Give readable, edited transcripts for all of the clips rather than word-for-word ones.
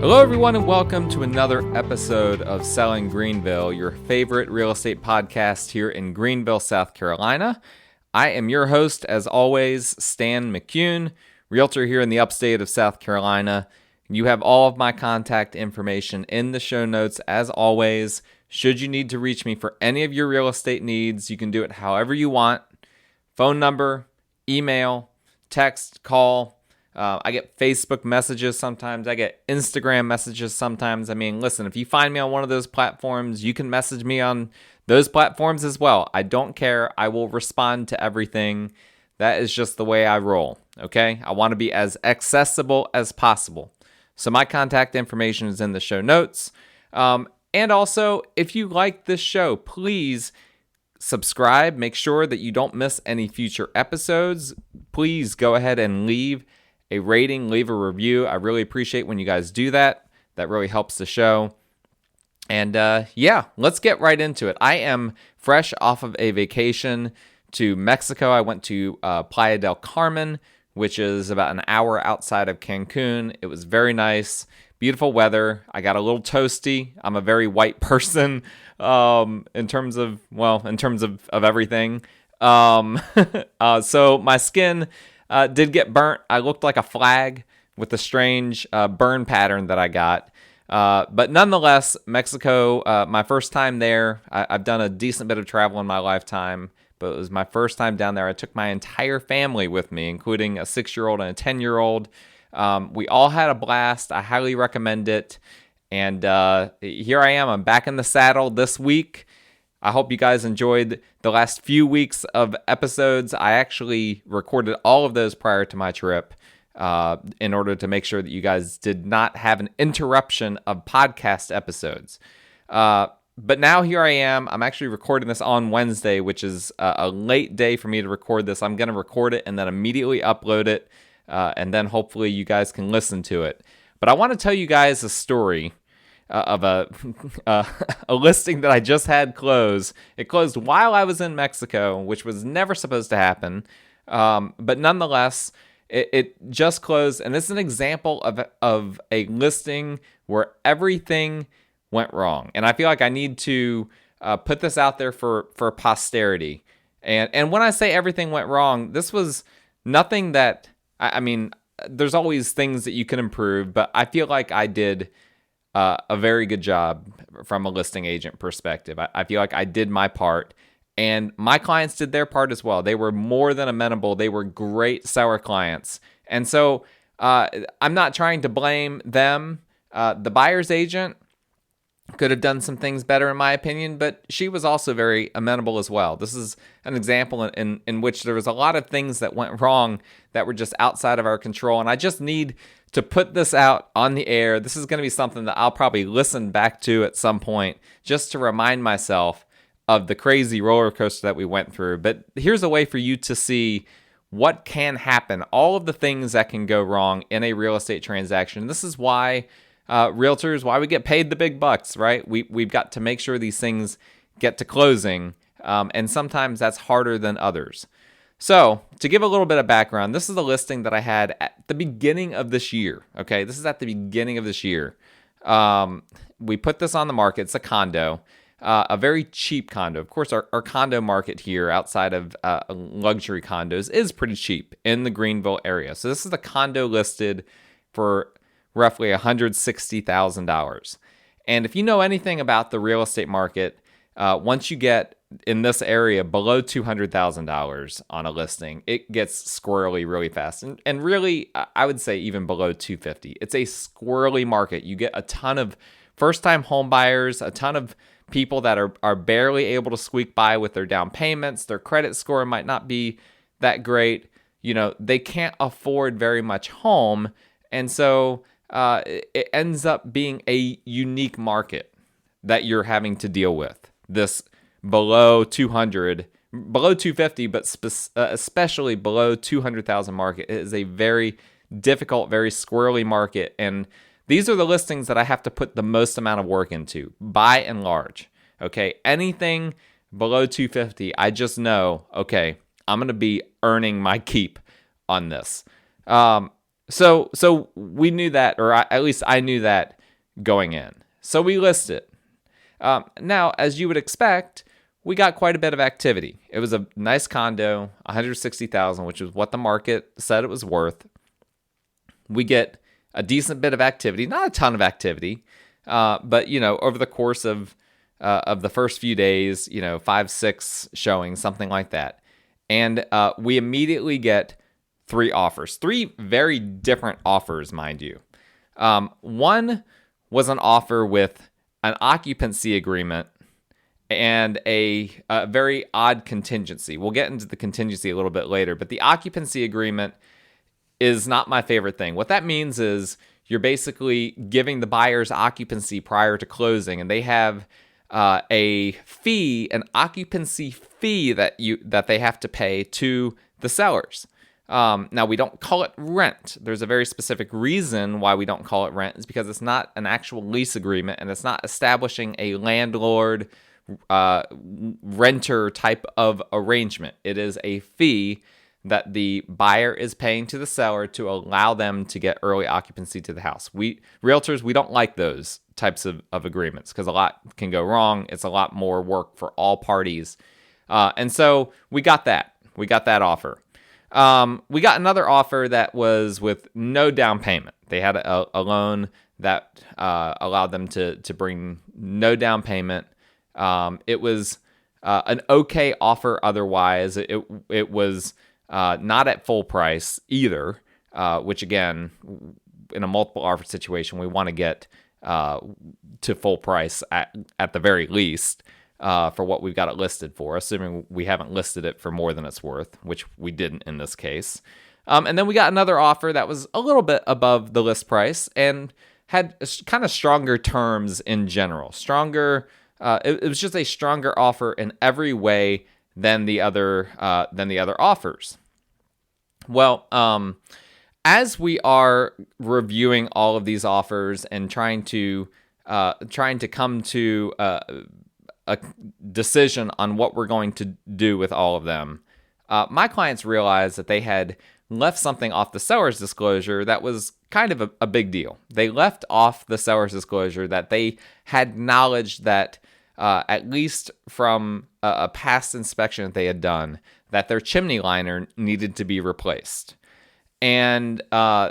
Hello, everyone, and welcome to another episode of Selling Greenville, your favorite real estate podcast here in Greenville, South Carolina. I am your host, as always, Stan McCune, realtor here in the upstate of South Carolina. You have all of my contact information in the show notes, as always. Should you need to reach me for any of your real estate needs, you can do it however you want. Phone number, email, text, call. I get Facebook messages sometimes. I get Instagram messages sometimes. I mean, listen, if you find me on one of those platforms, you can message me on those platforms as well. I don't care. I will respond to everything. That is just the way I roll, okay? I want to be as accessible as possible. So my contact information is in the show notes. And also, if you like this show, please subscribe. Make sure that you don't miss any future episodes. Please go ahead and leave a rating, leave a review. I really appreciate when you guys do that. That really helps the show. And let's get right into it. I am fresh off of a vacation to Mexico. I went to Playa del Carmen, which is about an hour outside of Cancun. It was very nice, beautiful weather. I got a little toasty. I'm a very white person in terms of everything. So my skin did get burnt. I looked like a flag with a strange burn pattern that I got. But nonetheless, Mexico, my first time there. I've done a decent bit of travel in my lifetime, but it was my first time down there. I took my entire family with me, including a 6-year-old and a 10-year-old. We all had a blast. I highly recommend it. And here I am. I'm back in the saddle this week. I hope you guys enjoyed the last few weeks of episodes. I actually recorded all of those prior to my trip in order to make sure that you guys did not have an interruption of podcast episodes. But now here I am. I'm actually recording this on Wednesday, which is a late day for me to record this. I'm going to record it and then immediately upload it, and then hopefully you guys can listen to it. But I want to tell you guys a story of a listing that I just had close. It closed while I was in Mexico, which was never supposed to happen. But nonetheless, it just closed. And this is an example of a listing where everything went wrong. And I feel like I need to put this out there for posterity. And when I say everything went wrong, this was nothing that, I mean, there's always things that you can improve, but I feel like I did a very good job from a listing agent perspective. I feel like I did my part, and my clients did their part as well. They were more than amenable. They were great seller clients. And so I'm not trying to blame them. The buyer's agent could have done some things better, in my opinion, but she was also very amenable as well. This is an example in which there was a lot of things that went wrong that were just outside of our control. And I just need to put this out on the air. This is going to be something that I'll probably listen back to at some point just to remind myself of the crazy roller coaster that we went through. But here's a way for you to see what can happen, all of the things that can go wrong in a real estate transaction. This is why realtors, why we get paid the big bucks, right? We've got to make sure these things get to closing, and sometimes that's harder than others. So, to give a little bit of background, this is a listing that I had at the beginning of this year, okay? This is at the beginning of this year. We put this on the market. It's a condo, a very cheap condo. Of course, our condo market here outside of luxury condos is pretty cheap in the Greenville area. So, this is a condo listed for roughly $160,000. And if you know anything about the real estate market, once you get in this area below $200,000 on a listing, it gets squirrely really fast. And really, I would say even below $250,000. It's a squirrely market. You get a ton of first-time home buyers, a ton of people that are barely able to squeak by with their down payments. Their credit score might not be that great. You know, they can't afford very much home. And so it ends up being a unique market that you're having to deal with. This below 250, but especially below 200,000 market. It is a very difficult, very squirrely market. And these are the listings that I have to put the most amount of work into, by and large. Okay, anything below 250, I just know, okay, I'm going to be earning my keep on this. So we knew that, or at least I knew that going in. So we listed. Now, as you would expect, we got quite a bit of activity. It was a nice condo, $160,000, which is what the market said it was worth. We get a decent bit of activity, not a ton of activity, but over the course of the first few days, 5, 6 showings, something like that, and we immediately get 3 offers, 3 very different offers, mind you. One was an offer with an occupancy agreement and a very odd contingency. We'll get into the contingency a little bit later, but the occupancy agreement is not my favorite thing. What that means is you're basically giving the buyers occupancy prior to closing, and they have a fee, an occupancy fee that they have to pay to the sellers. Now, we don't call it rent. There's a very specific reason why we don't call it rent. It's because it's not an actual lease agreement, and it's not establishing a landlord renter type of arrangement. It is a fee that the buyer is paying to the seller to allow them to get early occupancy to the house. Realtors, we don't like those types of agreements because a lot can go wrong. It's a lot more work for all parties. And so we got that. We got that offer. We got another offer that was with no down payment. They had a loan that allowed them to bring no down payment. It was an okay offer otherwise. It was not at full price either, which again, in a multiple offer situation, we want to get to full price at the very least. For what we've got it listed for, assuming we haven't listed it for more than it's worth, which we didn't in this case. And then we got another offer that was a little bit above the list price and had kind of stronger terms in general. Stronger. It was just a stronger offer in every way than the other offers. Well, as we are reviewing all of these offers and trying to come to a decision on what we're going to do with all of them, my clients realized that they had left something off the seller's disclosure that was kind of a big deal. They left off the seller's disclosure that they had knowledge that, at least from a past inspection that they had done, that their chimney liner needed to be replaced. And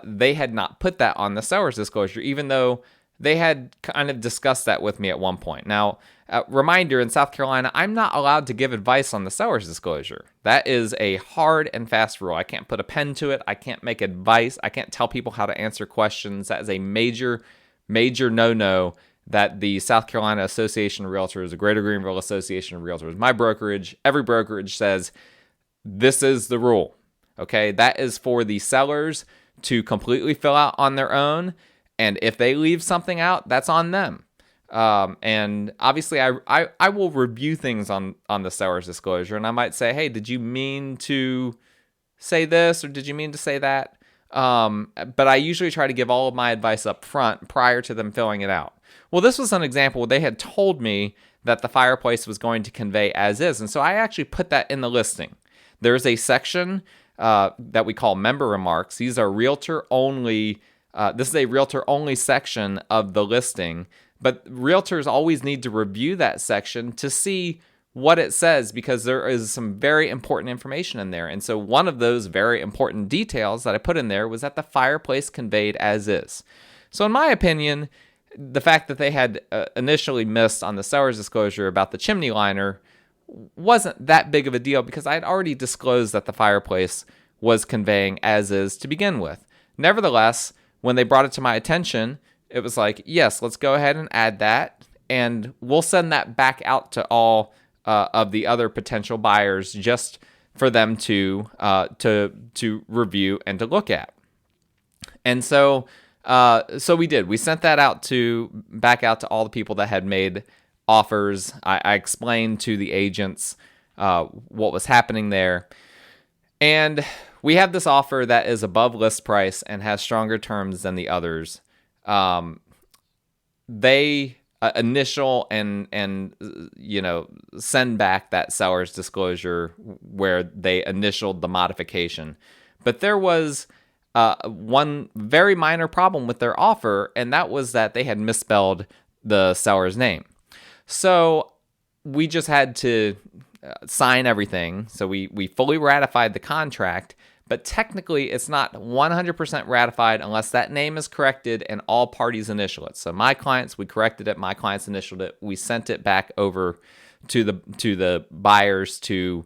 they had not put that on the seller's disclosure, even though they had kind of discussed that with me at one point. Now, reminder, in South Carolina, I'm not allowed to give advice on the seller's disclosure. That is a hard and fast rule. I can't put a pen to it. I can't make advice. I can't tell people how to answer questions. That is a major, major no-no that the South Carolina Association of Realtors, the Greater Greenville Association of Realtors, my brokerage, every brokerage says, this is the rule. Okay, that is for the sellers to completely fill out on their own. And if they leave something out, that's on them. And obviously, I will review things on the seller's disclosure, and I might say, hey, did you mean to say this or did you mean to say that? But I usually try to give all of my advice up front prior to them filling it out. Well, this was an example where they had told me that the fireplace was going to convey as is, and so I actually put that in the listing. There's a section that we call member remarks. These are realtor only. This is a realtor-only section of the listing, but realtors always need to review that section to see what it says because there is some very important information in there. And so one of those very important details that I put in there was that the fireplace conveyed as is. So in my opinion, the fact that they had initially missed on the seller's disclosure about the chimney liner wasn't that big of a deal because I had already disclosed that the fireplace was conveying as is to begin with. Nevertheless, when they brought it to my attention, it was like, yes, let's go ahead and add that, and we'll send that back out to all of the other potential buyers just for them to review and to look at. And so we did. We sent that back out to all the people that had made offers. I explained to the agents what was happening there, and we have this offer that is above list price and has stronger terms than the others. They initial and send back that seller's disclosure where they initialed the modification. But there was one very minor problem with their offer, and that was that they had misspelled the seller's name. So we just had to sign everything. So we fully ratified the contract, but technically it's not 100% ratified unless that name is corrected and all parties initial it. So my clients, we corrected it. My clients initialed it. We sent it back over to the buyers to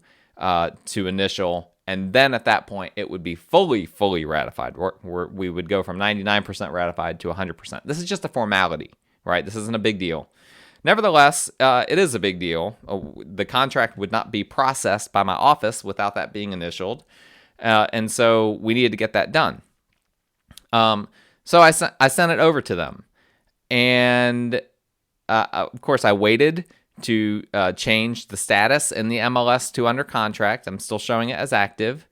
initial. And then at that point, it would be fully ratified. We would go from 99% ratified to 100%. This is just a formality, right? This isn't a big deal. Nevertheless, it is a big deal. The contract would not be processed by my office without that being initialed. And so we needed to get that done. So I sent it over to them. And of course, I waited to change the status in the MLS to under contract. I'm still showing it as active.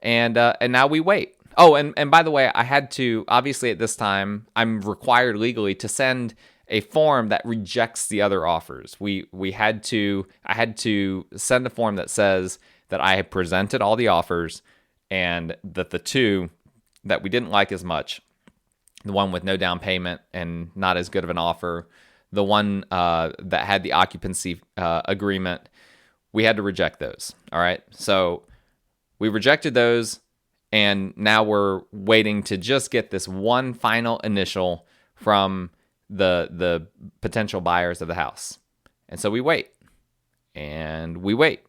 And now we wait. Oh, and by the way, I had to, obviously at this time, I'm required legally to send a form that rejects the other offers. I had to send a form that says that I have presented all the offers and that the two that we didn't like as much, the one with no down payment and not as good of an offer, the one that had the occupancy agreement, we had to reject those. All right. So we rejected those, and now we're waiting to just get this one final initial from the potential buyers of the house. And so we wait, and we wait,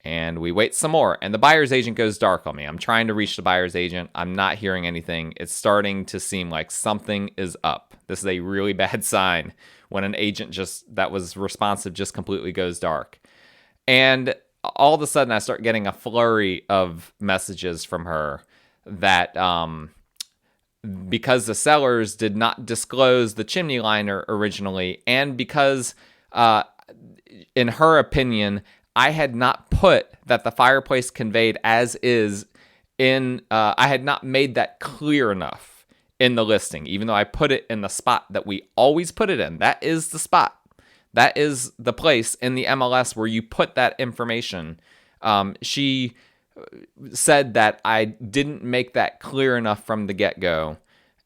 and we wait some more. And the buyer's agent goes dark on me. I'm trying to reach the buyer's agent. I'm not hearing anything. It's starting to seem like something is up. This is a really bad sign when an agent that was responsive just completely goes dark. And all of a sudden I start getting a flurry of messages from her that because the sellers did not disclose the chimney liner originally, and because in her opinion, I had not put that the fireplace conveyed as is in, I had not made that clear enough in the listing, even though I put it in the spot that we always put it in. That is the spot. That is the place in the MLS where you put that information. She said that I didn't make that clear enough from the get-go.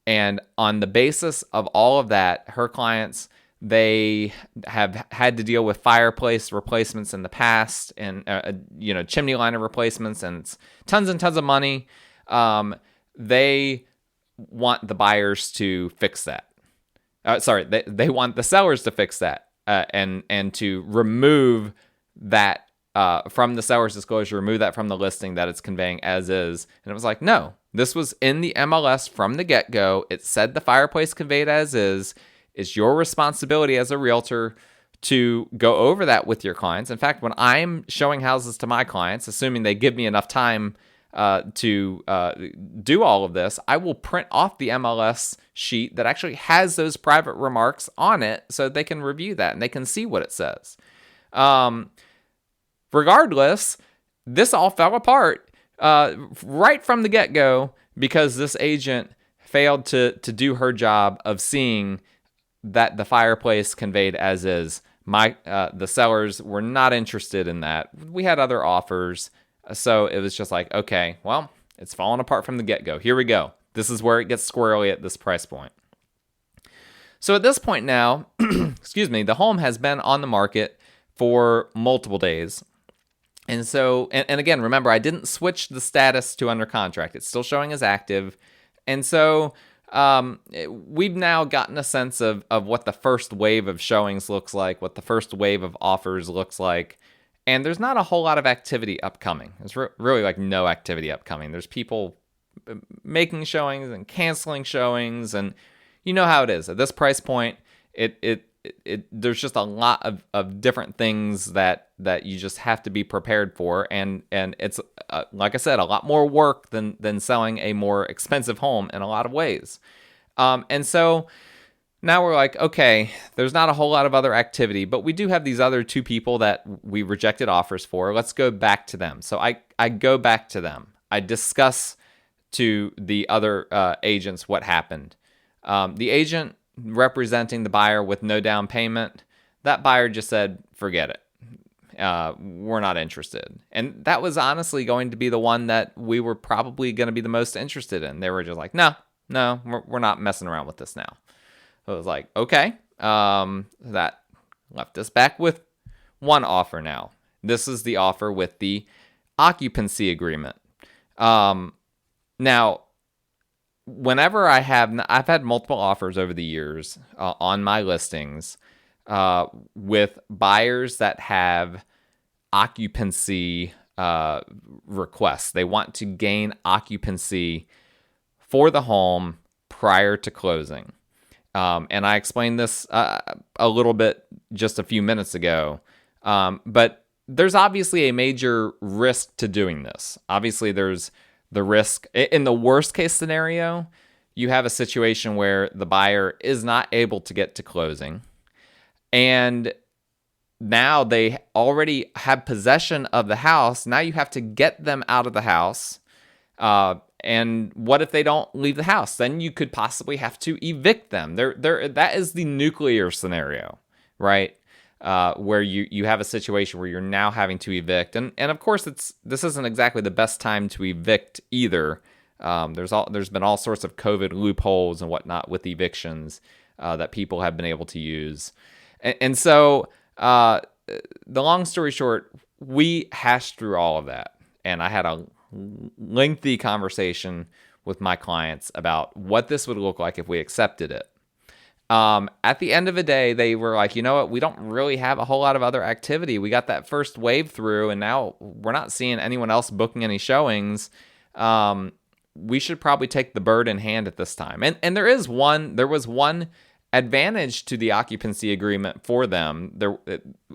And on the basis of all of that, her clients, they have had to deal with fireplace replacements in the past, and chimney liner replacements, and it's tons and tons of money. They want the buyers to fix that. They want the sellers to fix that and to remove that from the seller's disclosure, remove that from the listing that it's conveying as is. And it was like, no, this was in the MLS from the get-go. It said the fireplace conveyed as is. It's your responsibility as a realtor to go over that with your clients. In fact, when I'm showing houses to my clients, assuming they give me enough time to do all of this, I will print off the MLS sheet that actually has those private remarks on it so they can review that and they can see what it says. Regardless, this all fell apart right from the get-go because this agent failed to do her job of seeing that the fireplace conveyed as is. The sellers were not interested in that. We had other offers, so it was just like, okay, well, it's falling apart from the get-go. Here we go. This is where it gets squirrely at this price point. So at this point now, the home has been on the market for multiple days. And so, and again, remember, I didn't switch the status to under contract. It's still showing as active. And so we've now gotten a sense of what the first wave of showings looks like, what the first wave of offers looks like. And there's not a whole lot of activity upcoming. There's really like no activity upcoming. There's people making showings and canceling showings. And you know how it is. At this price point, there's just a lot of different things that you just have to be prepared for, and it's like I said, a lot more work than selling a more expensive home in a lot of ways. And so now we're like, okay, there's not a whole lot of other activity, but we do have these other two people that we rejected offers for. Let's go back to them. So I go back to them. I discuss to the other agents what happened. The agent representing the buyer with no down payment, that buyer just said, forget it. we're not interested. And that was honestly going to be the one that we were probably going to be the most interested in. They were just like, no, we're not messing around with this now. So it was like, okay, that left us back with one offer now. This is the offer with the occupancy agreement. Now, whenever I've had multiple offers over the years on my listings with buyers that have occupancy requests. They want to gain occupancy for the home prior to closing. And I explained this a little bit just a few minutes ago. But there's obviously a major risk to doing this. Obviously, there's the risk. In the worst case scenario, you have a situation where the buyer is not able to get to closing. And now they already have possession of the house. Now you have to get them out of the house. And what if they don't leave the house? Then you could possibly have to evict them. That is the nuclear scenario, right? Where you have a situation where you're now having to evict. And of course, this isn't exactly the best time to evict either. There's been all sorts of COVID loopholes and whatnot with evictions that people have been able to use. And so the long story short, we hashed through all of that. And I had a lengthy conversation with my clients about what this would look like if we accepted it. At the end of the day, they were like, you know what? We don't really have a whole lot of other activity. We got that first wave through, and now we're not seeing anyone else booking any showings. We should probably take the bird in hand at this time. And there was one advantage to the occupancy agreement for them.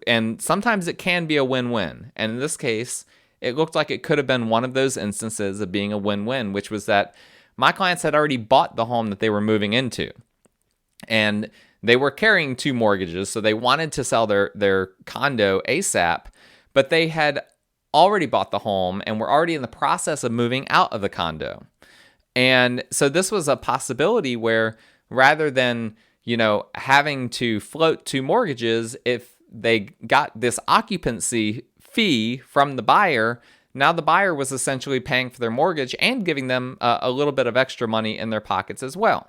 And sometimes it can be a win-win. And in this case, it looked like it could have been one of those instances of being a win-win, which was that my clients had already bought the home that they were moving into. And they were carrying 2 mortgages, so they wanted to sell their condo ASAP, but they had already bought the home and were already in the process of moving out of the condo. And so this was a possibility where rather than, having to float 2 mortgages, if they got this occupancy fee from the buyer, now the buyer was essentially paying for their mortgage and giving them a little bit of extra money in their pockets as well.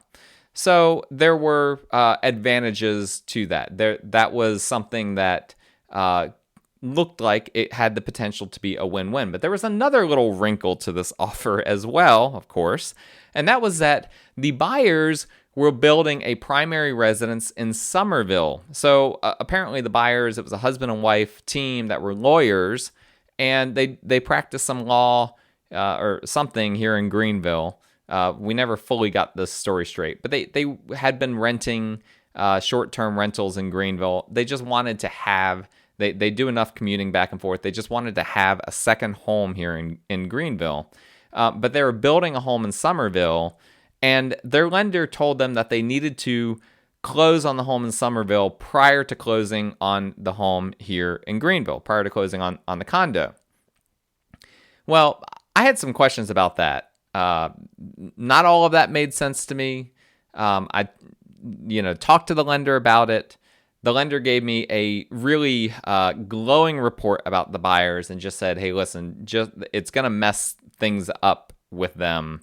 So there were advantages to that. That was something that looked like it had the potential to be a win-win. But there was another little wrinkle to this offer as well, of course, and that was that the buyers were building a primary residence in Somerville. So apparently the buyers, it was a husband and wife team that were lawyers, and they practiced some law or something here in Greenville. We never fully got this story straight, but they had been renting short-term rentals in Greenville. They just wanted to have, they do enough commuting back and forth. They just wanted to have a second home here in Greenville. But they were building a home in Somerville, and their lender told them that they needed to close on the home in Somerville prior to closing on the home here in Greenville, prior to closing on the condo. Well, I had some questions about that. Not all of that made sense to me. I talked to the lender about it. The lender gave me a really glowing report about the buyers and just said, hey, listen, it's going to mess things up with them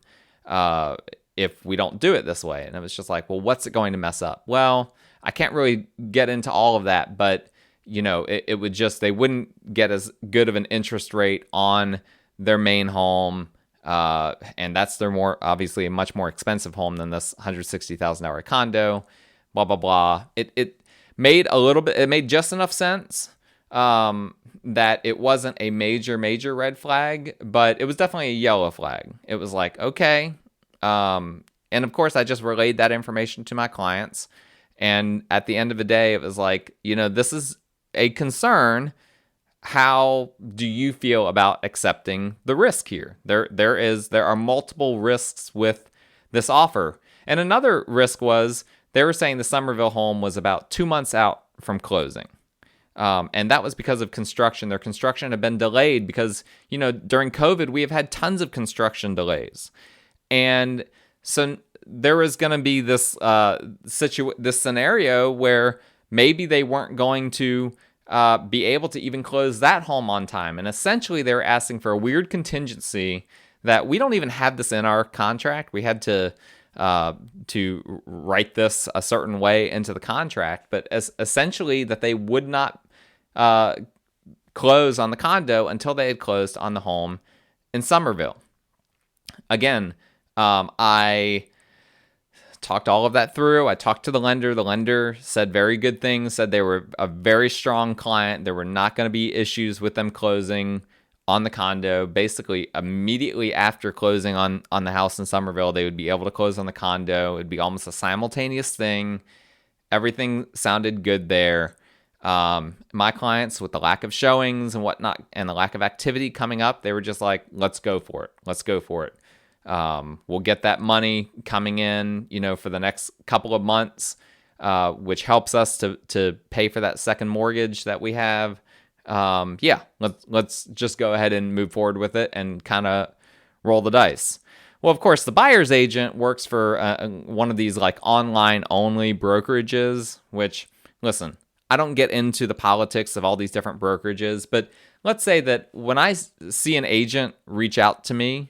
if we don't do it this way. And it was just like, well, what's it going to mess up? Well, I can't really get into all of that, but it would just, they wouldn't get as good of an interest rate on their main home. And that's obviously a much more expensive home than this $160,000 condo, blah, blah, blah. It made it made just enough sense, that it wasn't a major red flag, but it was definitely a yellow flag. It was like, okay. And of course I just relayed that information to my clients. And at the end of the day, it was like, this is a concern. How do you feel about accepting the risk here? There are multiple risks with this offer. And another risk was they were saying the Somerville home was about 2 months out from closing. And that was because of construction. Their construction had been delayed because, during COVID, we have had tons of construction delays. And so there was going to be this this scenario where maybe they weren't going to be able to even close that home on time. And essentially, they were asking for a weird contingency that we don't even have this in our contract. We had to write this a certain way into the contract, but essentially that they would not close on the condo until they had closed on the home in Somerville. Again, I talked all of that through. I talked to the lender. The lender said very good things, said they were a very strong client. There were not going to be issues with them closing on the condo. Basically, immediately after closing on the house in Somerville, they would be able to close on the condo. It'd be almost a simultaneous thing. Everything sounded good there. My clients, with the lack of showings and whatnot, and the lack of activity coming up, they were just like, let's go for it. Let's go for it. We'll get that money coming in, for the next couple of months, which helps us to pay for that second mortgage that we have. Let's just go ahead and move forward with it and kind of roll the dice. Well, of course, the buyer's agent works for one of these like online only brokerages, which, listen, I don't get into the politics of all these different brokerages, but let's say that when I see an agent reach out to me,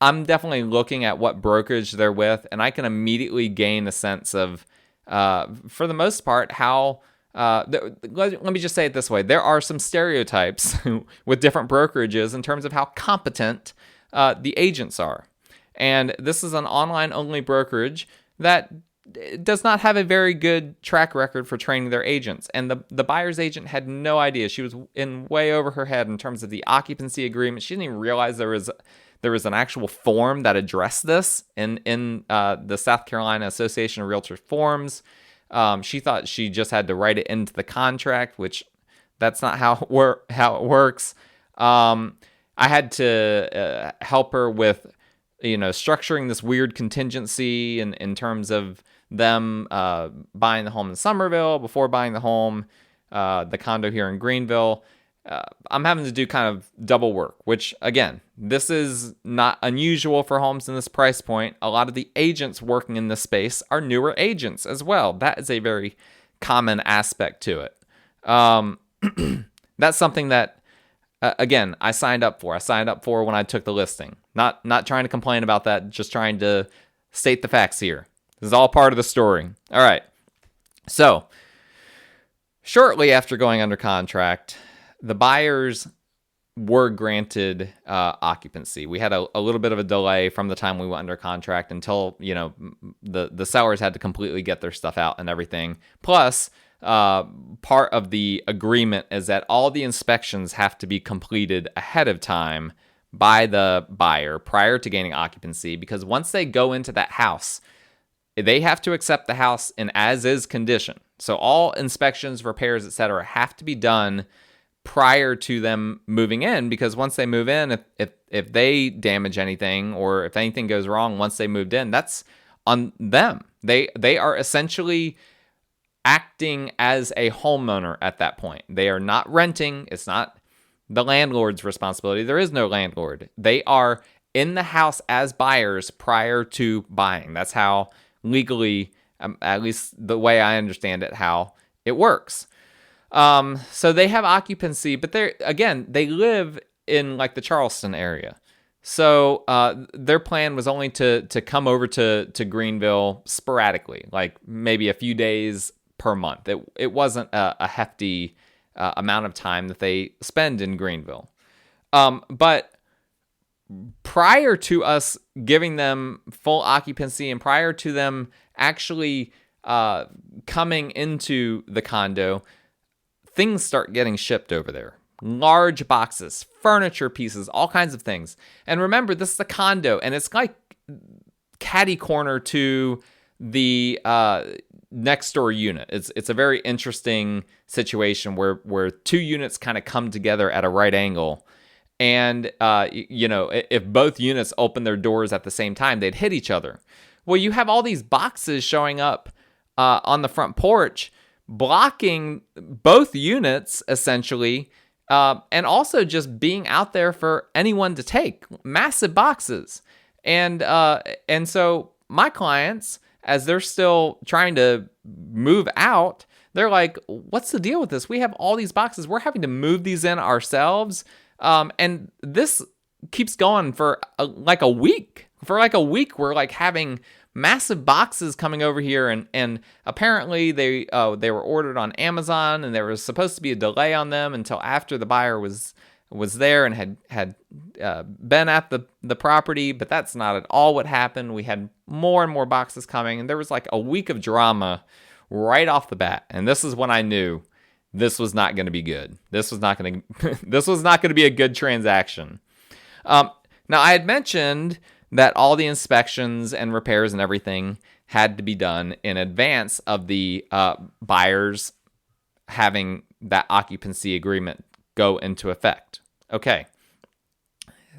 I'm definitely looking at what brokerage they're with, and I can immediately gain a sense of, for the most part, how, let me just say it this way. There are some stereotypes with different brokerages in terms of how competent the agents are. And this is an online-only brokerage that does not have a very good track record for training their agents. And the buyer's agent had no idea. She was in way over her head in terms of the occupancy agreement. She didn't even realize there was an actual form that addressed this in the South Carolina Association of Realtors forms. She thought she just had to write it into the contract, which that's not how it works. I had to help her with structuring this weird contingency in terms of them buying the home in Somerville before buying the home, the condo here in Greenville. I'm having to do kind of double work, which, again, this is not unusual for homes in this price point. A lot of the agents working in this space are newer agents as well. That is a very common aspect to it. That's something that, again, I signed up for. I signed up for when I took the listing. Not trying to complain about that, just trying to state the facts here. This is all part of the story. All right. So, shortly after going under contract, the buyers were granted occupancy. We had a little bit of a delay from the time we went under contract until, the sellers had to completely get their stuff out and everything. Plus, part of the agreement is that all the inspections have to be completed ahead of time by the buyer prior to gaining occupancy, because once they go into that house, they have to accept the house in as-is condition. So all inspections, repairs, etc. have to be done prior to them moving in, because once they move in, if they damage anything or if anything goes wrong once they moved in, that's on them. They are essentially acting as a homeowner at that point. They are not renting. It's not the landlord's responsibility. There is no landlord. They are in the house as buyers prior to buying. That's how legally, at least the way I understand it, how it works. So they have occupancy, but they live in like the Charleston area. So their plan was only to come over to Greenville sporadically, like maybe a few days per month. It wasn't a hefty amount of time that they spend in Greenville. But prior to us giving them full occupancy and prior to them actually coming into the condo, things start getting shipped over there. Large boxes, furniture pieces, all kinds of things. And remember, this is a condo, and it's like catty corner to the next door unit. It's a very interesting situation where two units kind of come together at a right angle. And, if both units open their doors at the same time, they'd hit each other. Well, you have all these boxes showing up on the front porch, blocking both units, essentially, and also just being out there for anyone to take. Massive boxes. And so my clients, as they're still trying to move out, They're like, what's the deal with this? We have all these boxes. We're having to move these in ourselves. And this keeps going for like a week. For like a week, we're like having massive boxes coming over here, and apparently they were ordered on Amazon, and there was supposed to be a delay on them until after the buyer was there and had been at the property, but that's not at all what happened. We had more and more boxes coming, and there was like a week of drama right off the bat, and this is when I knew this was not going to be good. This was not going to be a good transaction. Now, I had mentioned that all the inspections and repairs and everything had to be done in advance of the buyers having that occupancy agreement go into effect. Okay,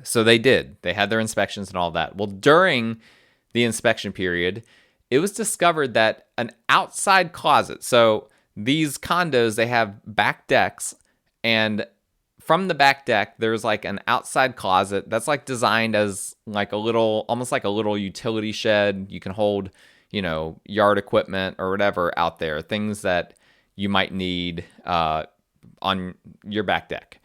so they did. They had their inspections and all that. Well, during the inspection period, it was discovered that an outside closet, so these condos, they have back decks, and from the back deck, there's like an outside closet that's like designed as like almost like a little utility shed. You can hold, yard equipment or whatever out there, things that you might need on your back deck.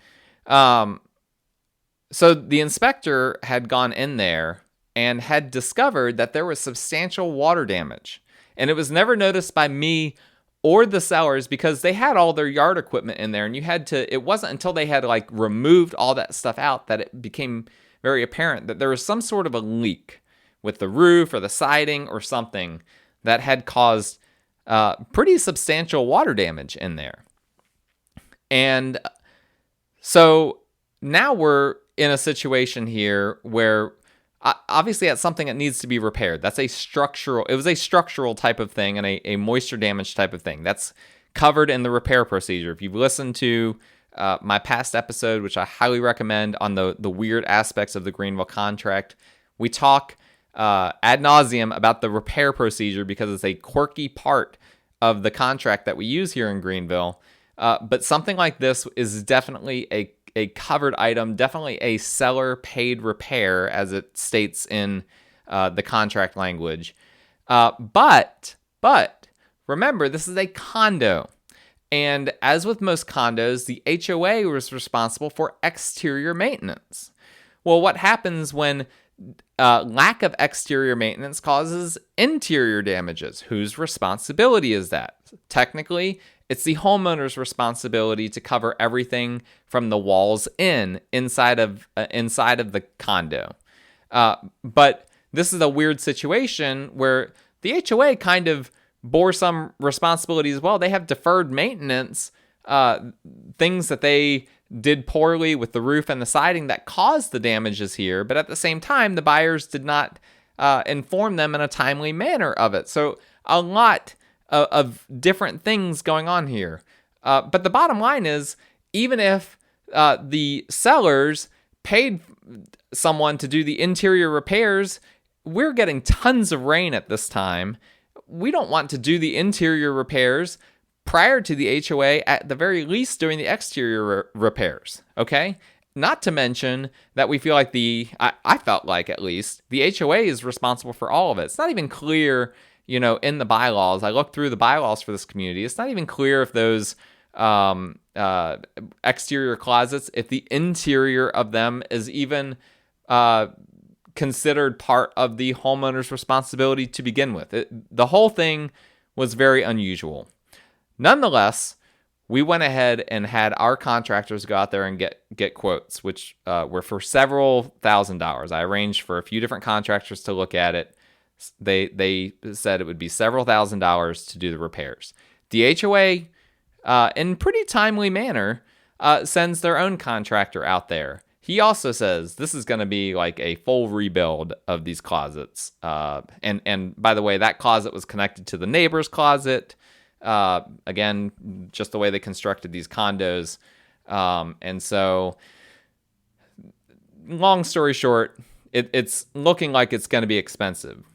So the inspector had gone in there and had discovered that there was substantial water damage. And it was never noticed by me or the sellers because they had all their yard equipment in there, and it wasn't until they had like removed all that stuff out that it became very apparent that there was some sort of a leak with the roof or the siding or something that had caused pretty substantial water damage in there. And so now we're in a situation here where obviously that's something that needs to be repaired. It was a structural type of thing and a moisture damage type of thing. That's covered in the repair procedure. If you've listened to my past episode, which I highly recommend, on the weird aspects of the Greenville contract, we talk ad nauseum about the repair procedure because it's a quirky part of the contract that we use here in Greenville. But something like this is definitely a covered item, definitely a seller paid repair, as it states in the contract language. But remember, this is a condo. And as with most condos, the HOA was responsible for exterior maintenance. Well, what happens when lack of exterior maintenance causes interior damages? Whose responsibility is that? Technically, it's the homeowner's responsibility to cover everything from the walls inside of the condo. But this is a weird situation where the HOA kind of bore some responsibility as well. They have deferred maintenance, things that they did poorly with the roof and the siding that caused the damages here. But at the same time, the buyers did not inform them in a timely manner of it. So a lot of different things going on here. But the bottom line is, even if the sellers paid someone to do the interior repairs, we're getting tons of rain at this time. We don't want to do the interior repairs prior to the HOA, at the very least doing the exterior repairs, okay? Not to mention that we feel like I felt like at least, the HOA is responsible for all of it. It's not even clear, in the bylaws. I looked through the bylaws for this community. It's not even clear if those exterior closets, if the interior of them is even considered part of the homeowner's responsibility to begin with. The whole thing was very unusual. Nonetheless, we went ahead and had our contractors go out there and get quotes, which were for several $1,000s. I arranged for a few different contractors to look at it. They said it would be several $1,000s to do the repairs. The HOA, in pretty timely manner, sends their own contractor out there. He also says this is going to be like a full rebuild of these closets. And by the way, that closet was connected to the neighbor's closet. Again, just the way they constructed these condos. And so, long story short, it's looking like it's going to be expensive.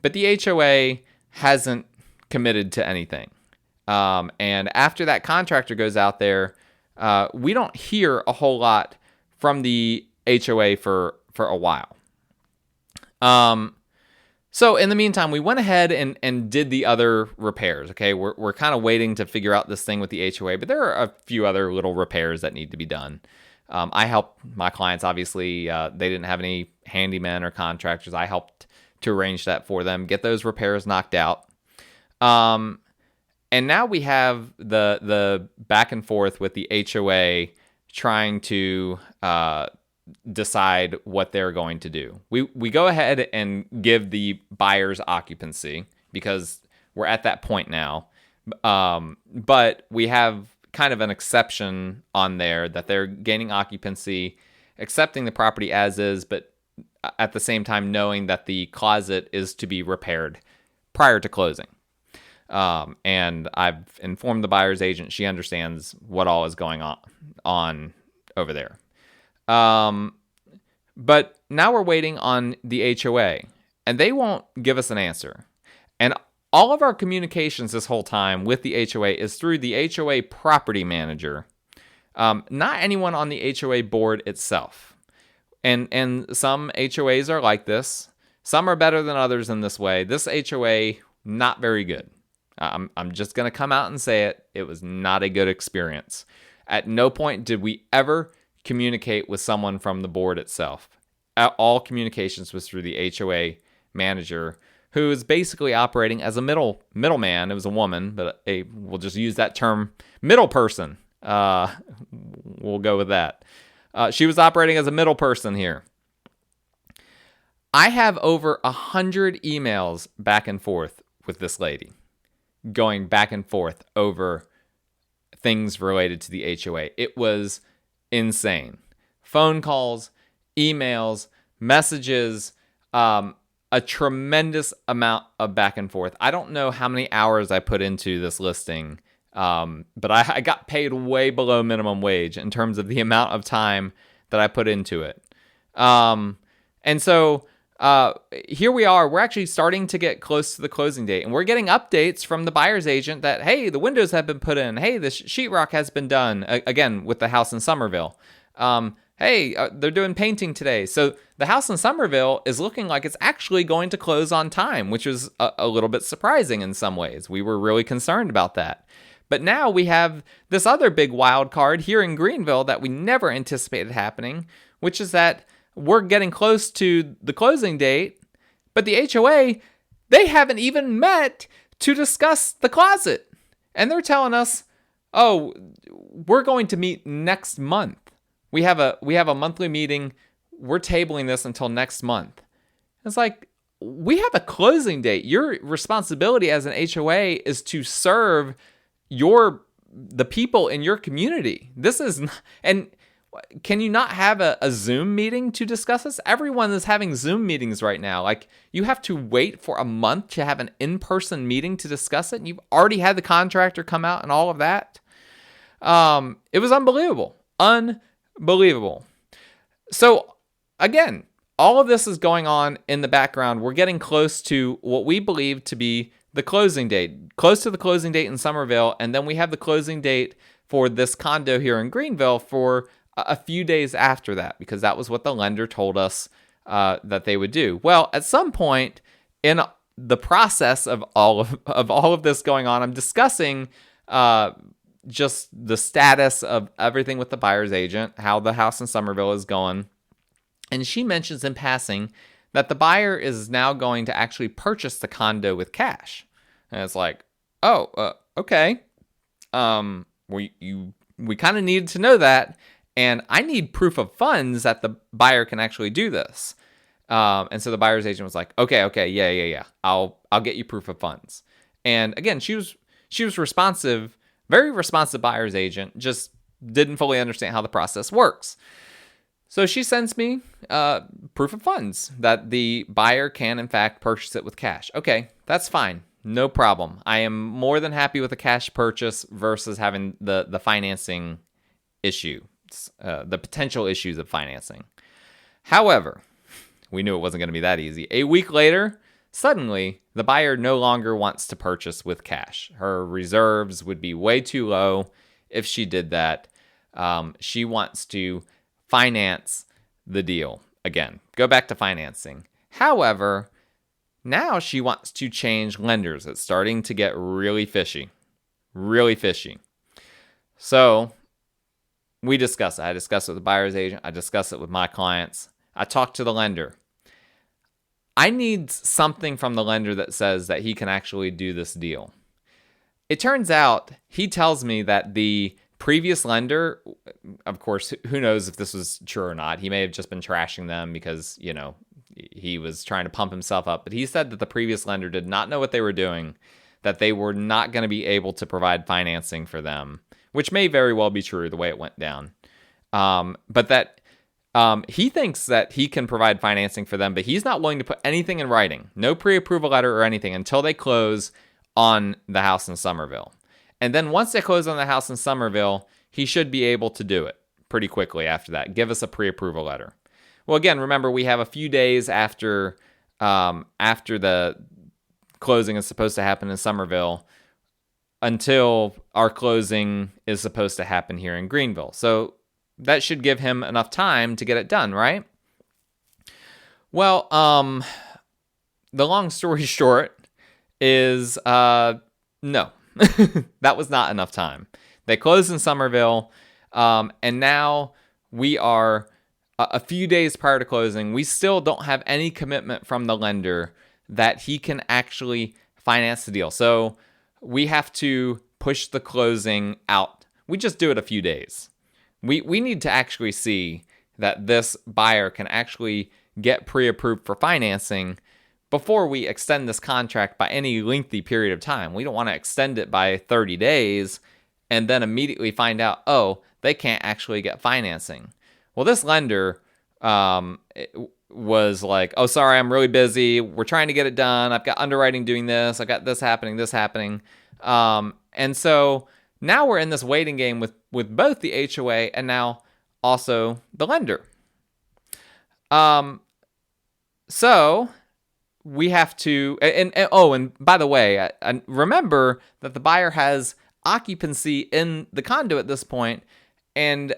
But the HOA hasn't committed to anything. And after that contractor goes out there, we don't hear a whole lot from the HOA for a while. So in the meantime, we went ahead and did the other repairs. Okay, we're kind of waiting to figure out this thing with the HOA, but there are a few other little repairs that need to be done. I helped my clients. Obviously, they didn't have any handymen or contractors. I helped to arrange that for them, get those repairs knocked out. And now we have the back and forth with the HOA trying to decide what they're going to do. We go ahead and give the buyers occupancy because we're at that point now. But we have kind of an exception on there that they're gaining occupancy, accepting the property as is, but at the same time knowing that the closet is to be repaired prior to closing. And I've informed the buyer's agent. She understands what all is going on over there. But now we're waiting on the HOA, and they won't give us an answer. And all of our communications this whole time with the HOA is through the HOA property manager, not anyone on the HOA board itself. And some HOAs are like this. Some are better than others in this way. This HOA, not very good. I'm just going to come out and say it. It was not a good experience. At no point did we ever communicate with someone from the board itself. All communications was through the HOA manager, who is basically operating as a middleman. It was a woman, but we'll just use that term, middle person. We'll go with that. She was operating as a middle person here. I have over 100 emails back and forth with this lady, going back and forth over things related to the HOA. It was insane. Phone calls, emails, messages, a tremendous amount of back and forth. I don't know how many hours I put into this listing, but I got paid way below minimum wage in terms of the amount of time that I put into it. And so here we are. We're actually starting to get close to the closing date, and we're getting updates from the buyer's agent that, hey, the windows have been put in. Hey, the sheetrock has been done, again, with the house in Somerville. Hey, they're doing painting today. So the house in Somerville is looking like it's actually going to close on time, which is a little bit surprising in some ways. We were really concerned about that. But now we have this other big wild card here in Greenville that we never anticipated happening, which is that we're getting close to the closing date, but the HOA, they haven't even met to discuss the closet. And they're telling us, oh, we're going to meet next month. We have a monthly meeting. We're tabling this until next month. It's like, we have a closing date. Your responsibility as an HOA is to serve the people in your community. This is not, and can you not have a Zoom meeting to discuss this? Everyone is having Zoom meetings right now. Like, you have to wait for a month to have an in-person meeting to discuss it, and you've already had the contractor come out and all of that. It was unbelievable. Unbelievable. So, again, all of this is going on in the background. We're getting close to what we believe to be the closing date, close to the closing date in Somerville, and then we have the closing date for this condo here in Greenville for a few days after that, because that was what the lender told us that they would do. Well, at some point in the process of all of this going on, I'm discussing just the status of everything with the buyer's agent, how the house in Somerville is going. And she mentions in passing that the buyer is now going to actually purchase the condo with cash. And it's like, oh, okay. We kind of needed to know that. And I need proof of funds that the buyer can actually do this. And so the buyer's agent was like, okay, yeah. I'll get you proof of funds. And again, she was responsive, very responsive buyer's agent, just didn't fully understand how the process works. So she sends me proof of funds that the buyer can, in fact, purchase it with cash. Okay, that's fine. No problem. I am more than happy with a cash purchase versus having the financing issue, the potential issues of financing. However, we knew it wasn't going to be that easy. A week later, suddenly, the buyer no longer wants to purchase with cash. Her reserves would be way too low if she did that. She wants to finance the deal. Again, go back to financing. However, Now she wants to change lenders. It's starting to get really fishy. Really fishy. So we discuss it. I discuss it with the buyer's agent. I discuss it with my clients. I talk to the lender. I need something from the lender that says that he can actually do this deal. It turns out he tells me that the previous lender, of course, who knows if this was true or not. He may have just been trashing them because, he was trying to pump himself up. But he said that the previous lender did not know what they were doing, that they were not going to be able to provide financing for them, which may very well be true the way it went down. But that he thinks that he can provide financing for them, but he's not willing to put anything in writing, no pre-approval letter or anything until they close on the house in Somerville. And then once they close on the house in Somerville, he should be able to do it pretty quickly after that. Give us a pre-approval letter. Well, again, remember, we have a few days after the closing is supposed to happen in Somerville until our closing is supposed to happen here in Greenville. So that should give him enough time to get it done, right? Well, the long story short is no. That was not enough time. They closed in Somerville, and now we are a few days prior to closing. We still don't have any commitment from the lender that he can actually finance the deal. So we have to push the closing out. We just do it a few days. We need to actually see that this buyer can actually get pre-approved for financing before we extend this contract by any lengthy period of time. We don't want to extend it by 30 days and then immediately find out, they can't actually get financing. Well, this lender was like, sorry, I'm really busy. We're trying to get it done. I've got underwriting doing this. I've got this happening. And so now we're in this waiting game with both the HOA and now also the lender. So we have to, and by the way, I remember that the buyer has occupancy in the condo at this point. And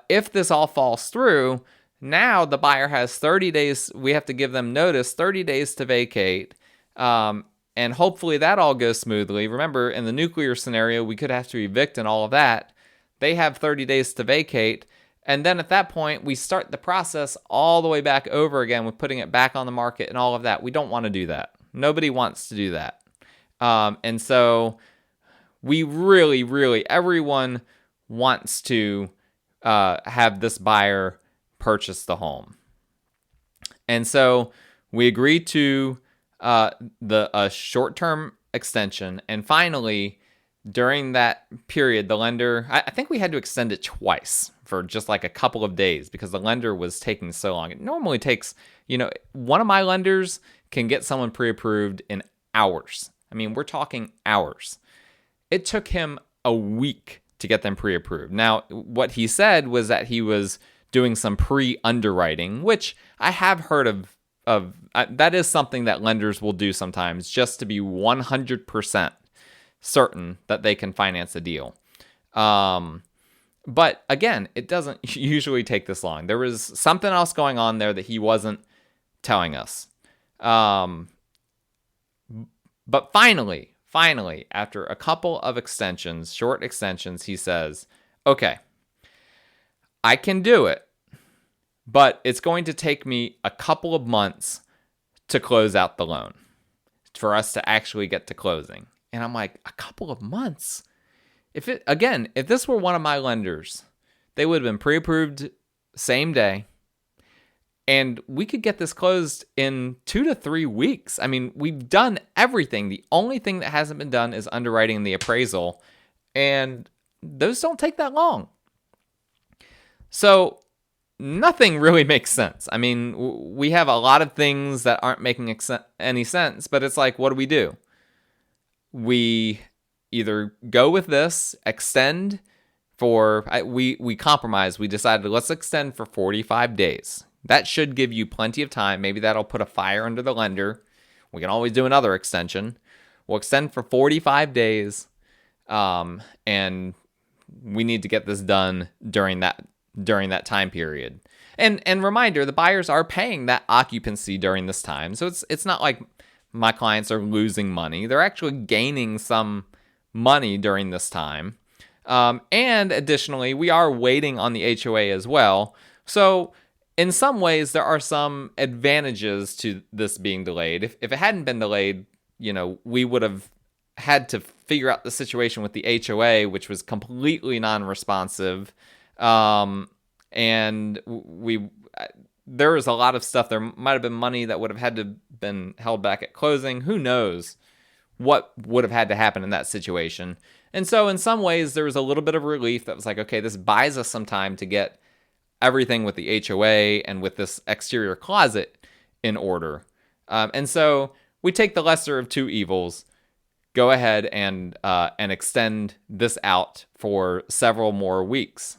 if this all falls through, now the buyer has 30 days. We have to give them notice, 30 days to vacate. And hopefully that all goes smoothly. Remember, in the nuclear scenario, we could have to evict and all of that. They have 30 days to vacate. And then at that point, we start the process all the way back over again with putting it back on the market and all of that. We don't want to do that. Nobody wants to do that. And so we really, everyone wants to have this buyer purchase the home. And so we agreed to a short-term extension. And finally, during that period, the lender, I think we had to extend it twice for just like a couple of days because the lender was taking so long. It normally takes, one of my lenders can get someone pre-approved in hours. I mean, we're talking hours. It took him a week to get them pre-approved. Now, what he said was that he was doing some pre-underwriting, which I have heard of. That is something that lenders will do sometimes just to be 100% certain that they can finance a deal. But again, it doesn't usually take this long. There was something else going on there that he wasn't telling us. But finally, after a couple of extensions, short extensions, he says, okay, I can do it, but it's going to take me a couple of months to close out the loan for us to actually get to closing. And I'm like, a couple of months? If this were one of my lenders, they would have been pre-approved same day, and we could get this closed in 2 to 3 weeks. I mean, we've done everything. The only thing that hasn't been done is underwriting and the appraisal, and those don't take that long. So nothing really makes sense. I mean, we have a lot of things that aren't making any sense, but it's like, what do? We either go with this, extend for, we compromise. We decided, let's extend for 45 days. That should give you plenty of time. Maybe that'll put a fire under the lender. We can always do another extension. We'll extend for 45 days, and we need to get this done during that time period. And reminder, the buyers are paying that occupancy during this time. So it's not like my clients are losing money. They're actually gaining some money during this time. And additionally, we are waiting on the HOA as well. So in some ways, there are some advantages to this being delayed. If it hadn't been delayed, we would have had to figure out the situation with the HOA, which was completely non-responsive. And there was a lot of stuff. There might have been money that would have had to been held back at closing. Who knows what would have had to happen in that situation. And so in some ways, there was a little bit of relief that was like, okay, this buys us some time to get everything with the HOA and with this exterior closet in order. And so we take the lesser of two evils, go ahead and extend this out for several more weeks.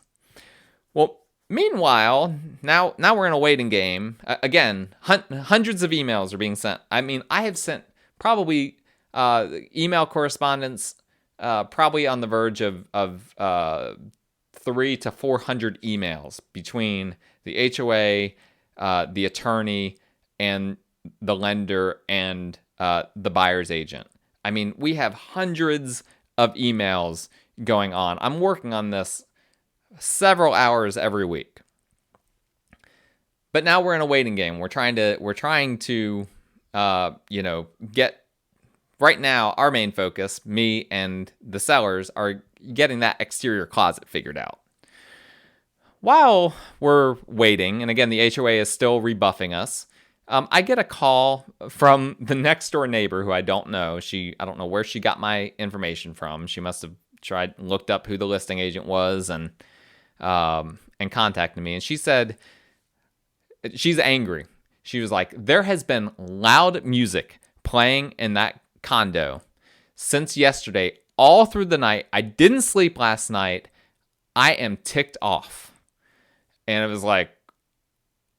Well, meanwhile, now we're in a waiting game. Again, hundreds of emails are being sent. I mean, I have sent probably email correspondence probably on the verge of 300 to 400 emails between the HOA, the attorney, and the lender and the buyer's agent. I mean, we have hundreds of emails going on. I'm working on this several hours every week. But now we're in a waiting game. We're trying to get right now, our main focus, me and the sellers, are getting that exterior closet figured out. While we're waiting, and again, the HOA is still rebuffing us, I get a call from the next door neighbor who I don't know. I don't know where she got my information from. She must have looked up who the listing agent was and contacted me. And she said she's angry. She was like, there has been loud music playing in that condo since yesterday, all through the night. I didn't sleep last night. I am ticked off. And it was like,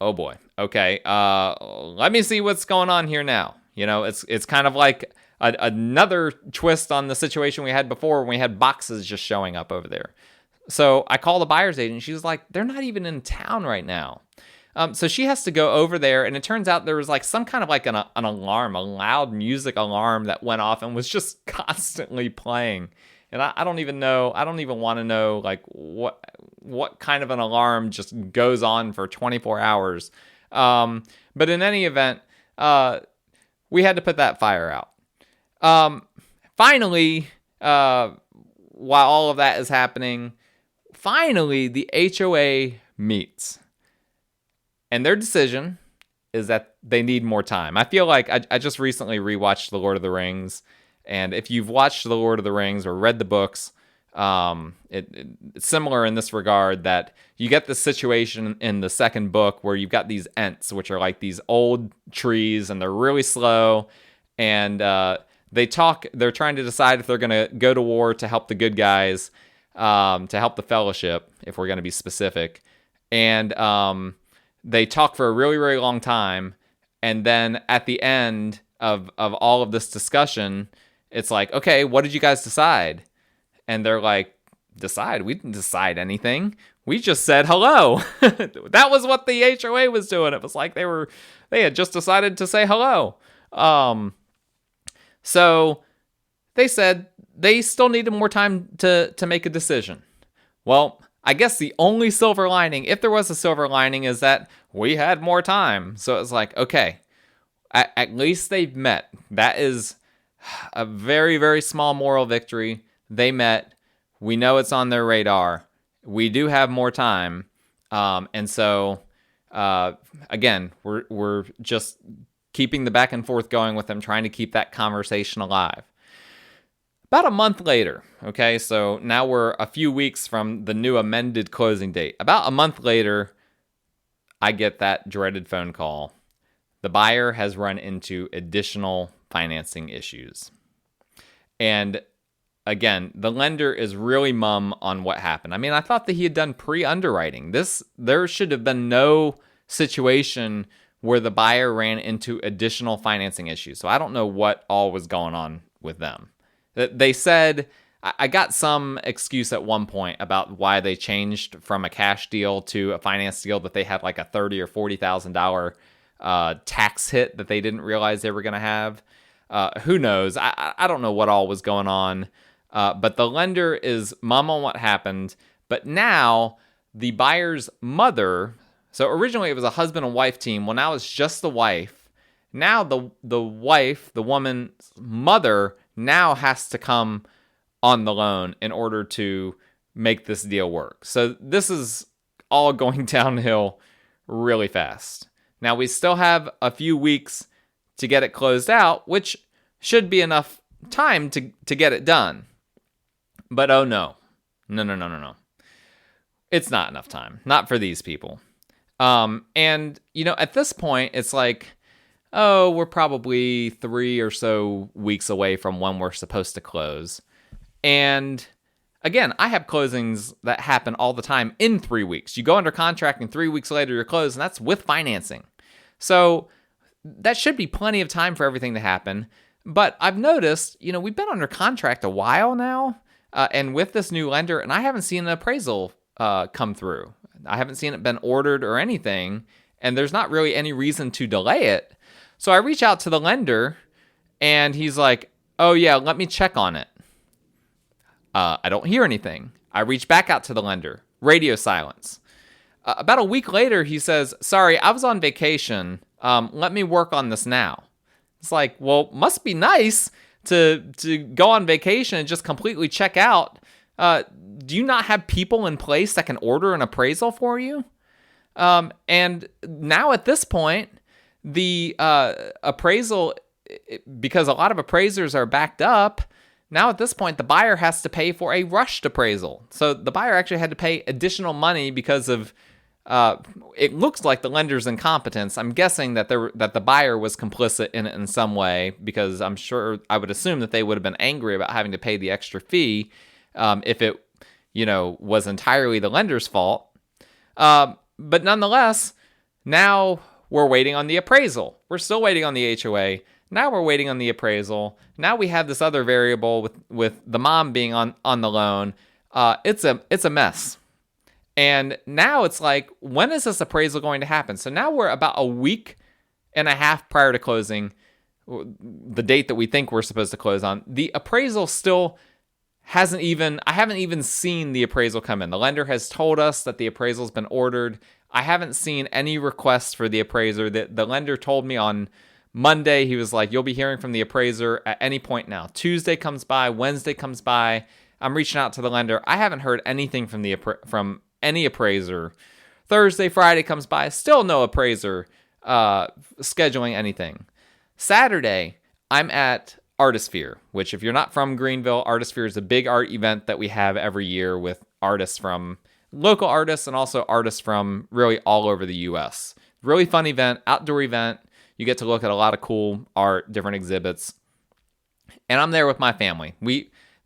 oh boy. Okay. Let me see what's going on here now. It's kind of like another twist on the situation we had before when we had boxes just showing up over there. So I call the buyer's agent. She's like, they're not even in town right now. So she has to go over there, and it turns out there was like some kind of like an alarm, a loud music alarm that went off and was just constantly playing. And I don't even know. I don't even want to know like what kind of an alarm just goes on for 24 hours. But in any event, we had to put that fire out. Finally, while all of that is happening, finally the HOA meets. And their decision is that they need more time. I feel like I just recently rewatched The Lord of the Rings. And if you've watched The Lord of the Rings or read the books, it's similar in this regard that you get the situation in the second book where you've got these Ents, which are like these old trees, and they're really slow. And they're trying to decide if they're going to go to war to help the good guys, to help the Fellowship, if we're going to be specific. And they talk for a really, really long time. And then at the end of all of this discussion, it's like, okay, what did you guys decide? And they're like, decide? We didn't decide anything. We just said hello. That was what the HOA was doing. It was like they had just decided to say hello. So they said they still needed more time to make a decision. Well, I guess the only silver lining, if there was a silver lining, is that we had more time. So it's like, okay, at least they've met. That is a very, very small moral victory. They met. We know it's on their radar. We do have more time. And so, again, we're just keeping the back and forth going with them, trying to keep that conversation alive. About a month later, okay, so now we're a few weeks from the new amended closing date. About a month later, I get that dreaded phone call. The buyer has run into additional financing issues. And again, the lender is really mum on what happened. I mean, I thought that he had done pre-underwriting. There should have been no situation where the buyer ran into additional financing issues. So I don't know what all was going on with them. They said, I got some excuse at one point about why they changed from a cash deal to a finance deal, that they had like a $30,000 or $40,000 tax hit that they didn't realize they were going to have. Who knows? I don't know what all was going on. But the lender is mum on what happened. But now the buyer's mother, so originally it was a husband and wife team. Well, now it's just the wife. Now the wife, the woman's mother, now has to come on the loan in order to make this deal work. So this is all going downhill really fast. Now we still have a few weeks to get it closed out, which should be enough time to get it done. But oh no. No. It's not enough time. Not for these people. And, at this point, it's like, oh, we're probably 3 or so weeks away from when we're supposed to close. And again, I have closings that happen all the time in 3 weeks. You go under contract and 3 weeks later you're closed, and that's with financing. So that should be plenty of time for everything to happen. But I've noticed, we've been under contract a while now, and with this new lender, and I haven't seen an appraisal come through. I haven't seen it been ordered or anything, and there's not really any reason to delay it. So I reach out to the lender, and he's like, oh yeah, let me check on it. I don't hear anything. I reach back out to the lender. Radio silence. About a week later, he says, sorry, I was on vacation. Let me work on this now. It's like, well, must be nice to go on vacation and just completely check out. Do you not have people in place that can order an appraisal for you? And now at this point, the appraisal, because a lot of appraisers are backed up, now at this point, the buyer has to pay for a rushed appraisal. So the buyer actually had to pay additional money because of, it looks like the lender's incompetence. I'm guessing that the buyer was complicit in it in some way, because I would assume that they would have been angry about having to pay the extra fee if it, was entirely the lender's fault. But nonetheless, now we're waiting on the appraisal. We're still waiting on the HOA. Now we're waiting on the appraisal. Now we have this other variable with the mom being on the loan. It's a mess. And now it's like, when is this appraisal going to happen? So now we're about a week and a half prior to closing, the date that we think we're supposed to close on. The appraisal still I haven't even seen the appraisal come in. The lender has told us that the appraisal's been ordered. I haven't seen any requests for the appraiser. The lender told me on Monday, he was like, you'll be hearing from the appraiser at any point now. Tuesday comes by, Wednesday comes by. I'm reaching out to the lender. I haven't heard anything from from any appraiser. Thursday, Friday comes by, still no appraiser scheduling anything. Saturday, I'm at Artisphere, which if you're not from Greenville, Artisphere is a big art event that we have every year with artists from local artists and also artists from really all over the U.S. Really fun event, outdoor event. You get to look at a lot of cool art, different exhibits. And I'm there with my family.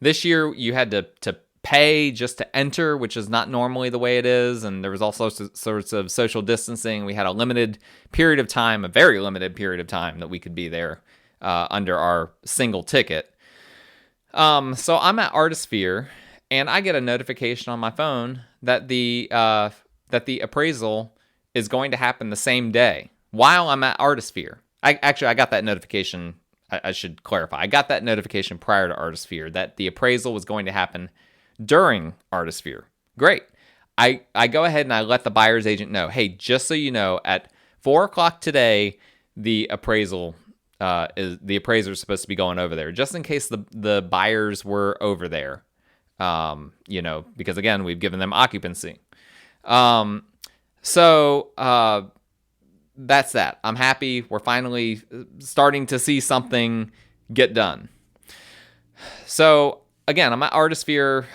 This year you had to pay just to enter, which is not normally the way it is. And there was all sorts of social distancing. We had a very limited period of time that we could be there under our single ticket. So I'm at Artisphere, and I get a notification on my phone that the appraisal is going to happen the same day while I'm at Artisphere. I got that notification. I should clarify. I got that notification prior to Artisphere that the appraisal was going to happen during Artisphere. Great. I go ahead and I let the buyer's agent know, hey, just so you know, at 4:00 today, the appraisal the appraiser is supposed to be going over there, just in case the buyers were over there. Because again, we've given them occupancy. So that's that. I'm happy. We're finally starting to see something get done. So again, I'm at Artisphere.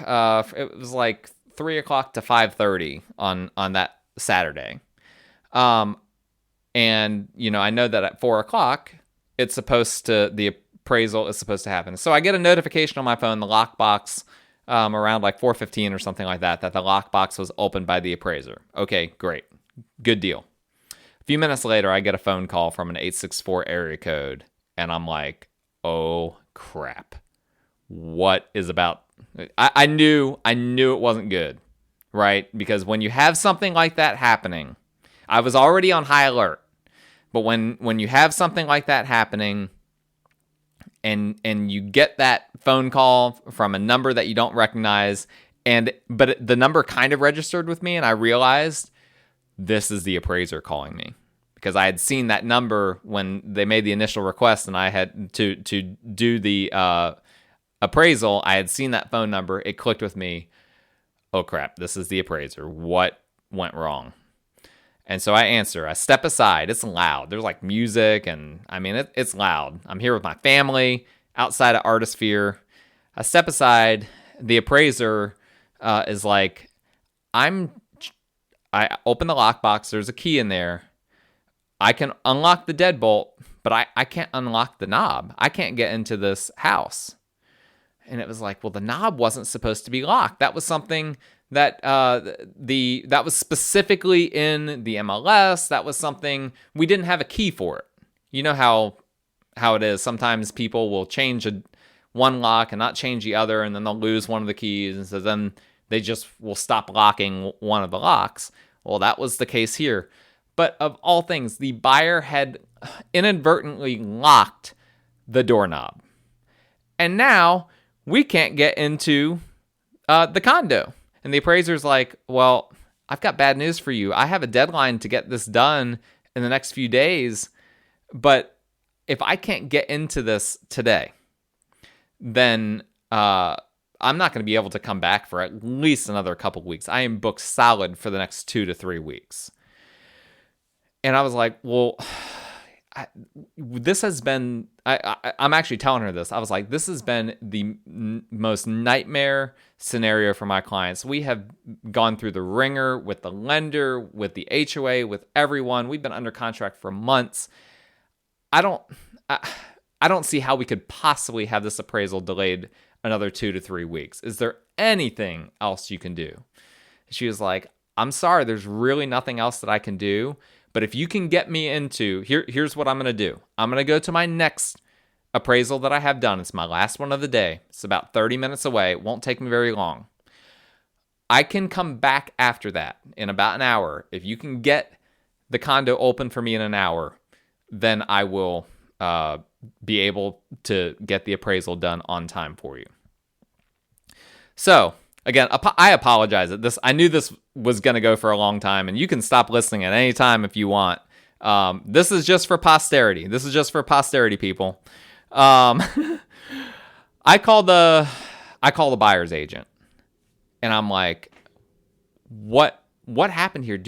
It was like 3:00 to 5:30 on that Saturday. And I know that at 4:00 the appraisal is supposed to happen. So I get a notification on my phone, the lockbox, around like 4:15 or something like that the lockbox was opened by the appraiser. Okay, great. Good deal. A few minutes later, I get a phone call from an 864 area code, and I'm like, oh crap. What is about? I knew it wasn't good, right? Because when you have something like that happening, I was already on high alert. But when you have something like that happening, and you get that phone call from a number that you don't recognize, but the number kind of registered with me, and I realized this is the appraiser calling me, because I had seen that number when they made the initial request, and I had to do the appraisal. I had seen that phone number. It clicked with me. Oh crap, this is the appraiser. What went wrong? And so I answer. I step aside. It's loud. There's like music, and I mean, it's loud. I'm here with my family outside of Artisphere. I step aside. The appraiser is like, I open the lockbox. There's a key in there. I can unlock the deadbolt, but I can't unlock the knob. I can't get into this house. And it was like, well, the knob wasn't supposed to be locked. That was something that that was specifically in the MLS. That was something we didn't have a key for it. You know how it is. Sometimes people will change one lock and not change the other, and then they'll lose one of the keys, and so then they just will stop locking one of the locks. Well, that was the case here. But of all things, the buyer had inadvertently locked the doorknob. And now we can't get into the condo. And the appraiser's like, well, I've got bad news for you. I have a deadline to get this done in the next few days. But if I can't get into this today, then I'm not going to be able to come back for at least another couple weeks. I am booked solid for the next 2 to 3 weeks. And I was like, well, this has been, I'm actually telling her this. I was like, this has been the most nightmare scenario for my clients. We have gone through the ringer with the lender, with the HOA, with everyone. We've been under contract for months. I don't see how we could possibly have this appraisal delayed another 2 to 3 weeks. Is there anything else you can do? She was like, I'm sorry, there's really nothing else that I can do. But if you can get me into, here's what I'm going to do. I'm going to go to my next appraisal that I have done. It's my last one of the day. It's about 30 minutes away. It won't take me very long. I can come back after that in about an hour. If you can get the condo open for me in an hour, then I will be able to get the appraisal done on time for you. So, again, I apologize. I knew this was going to go for a long time, and you can stop listening at any time if you want. This is just for posterity. This is just for posterity, people. I call the buyer's agent, and I'm like, what happened here?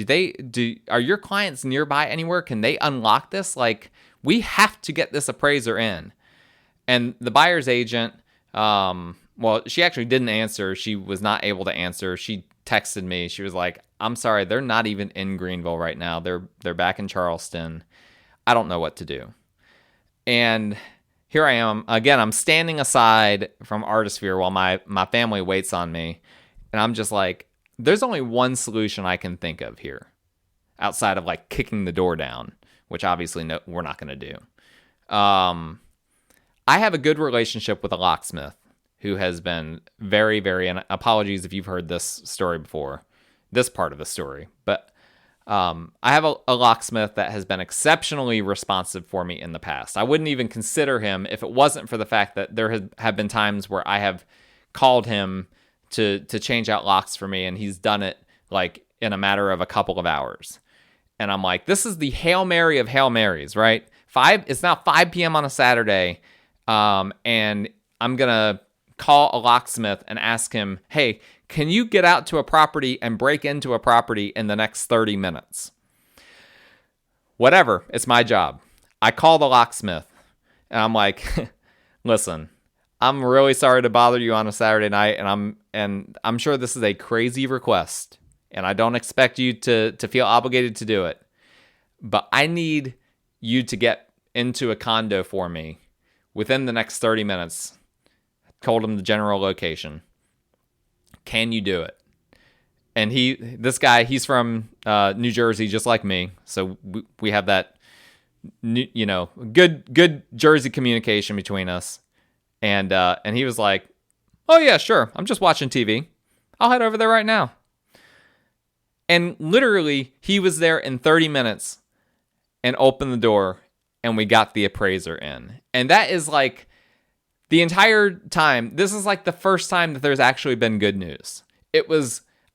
Are your clients nearby anywhere? Can they unlock this? Like, we have to get this appraiser in. And the buyer's agent, well, she actually didn't answer. She was not able to answer. She texted me. She was like, I'm sorry, they're not even in Greenville right now. They're back in Charleston. I don't know what to do. And here I am. Again, I'm standing aside from Artisphere while my family waits on me. And I'm just like, there's only one solution I can think of here outside of like kicking the door down, which obviously we're not going to do. I have a good relationship with a locksmith who has been very, very, and apologies if you've heard this story before, this part of the story, but I have a locksmith that has been exceptionally responsive for me in the past. I wouldn't even consider him if it wasn't for the fact that there have been times where I have called him to change out locks for me, and he's done it like in a matter of a couple of hours. And I'm like, this is the Hail Mary of Hail Marys, right? It's now 5 p.m. on a Saturday, and I'm going to call a locksmith and ask him, hey, can you get out to a property and break into a property in the next 30 minutes? Whatever, it's my job. I call the locksmith, and I'm like, listen, I'm really sorry to bother you on a Saturday night, and I'm sure this is a crazy request, and I don't expect you to feel obligated to do it, but I need you to get into a condo for me within the next 30 minutes. I told him the general location. Can you do it? And this guy, he's from New Jersey, just like me, so we have that, good Jersey communication between us. And he was like, oh yeah, sure. I'm just watching TV. I'll head over there right now. And literally, he was there in 30 minutes and opened the door, and we got the appraiser in. And that is like, The entire time, this is like the first time that there's actually been good news.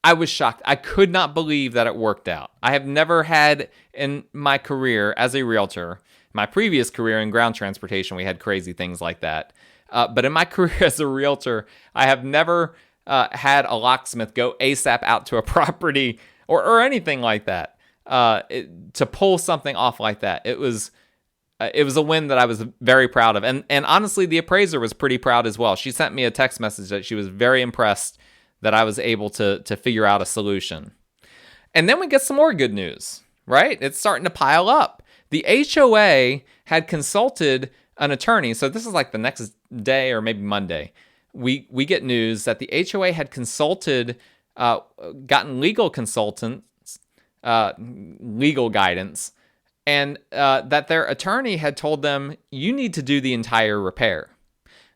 I was shocked. I could not believe that it worked out. I have never had in my career as a realtor, my previous career in ground transportation, we had crazy things like that. But in my career as a realtor, I have never had a locksmith go ASAP out to a property or anything like that to pull something off like that. It was a win that I was very proud of. And honestly, the appraiser was pretty proud as well. She sent me a text message that she was very impressed that I was able to figure out a solution. And then we get some more good news, right? It's starting to pile up. The HOA had consulted an attorney. So this is like the next day or maybe Monday. We get news that the HOA had consulted, gotten legal consultants, legal guidance, and that their attorney had told them, you need to do the entire repair.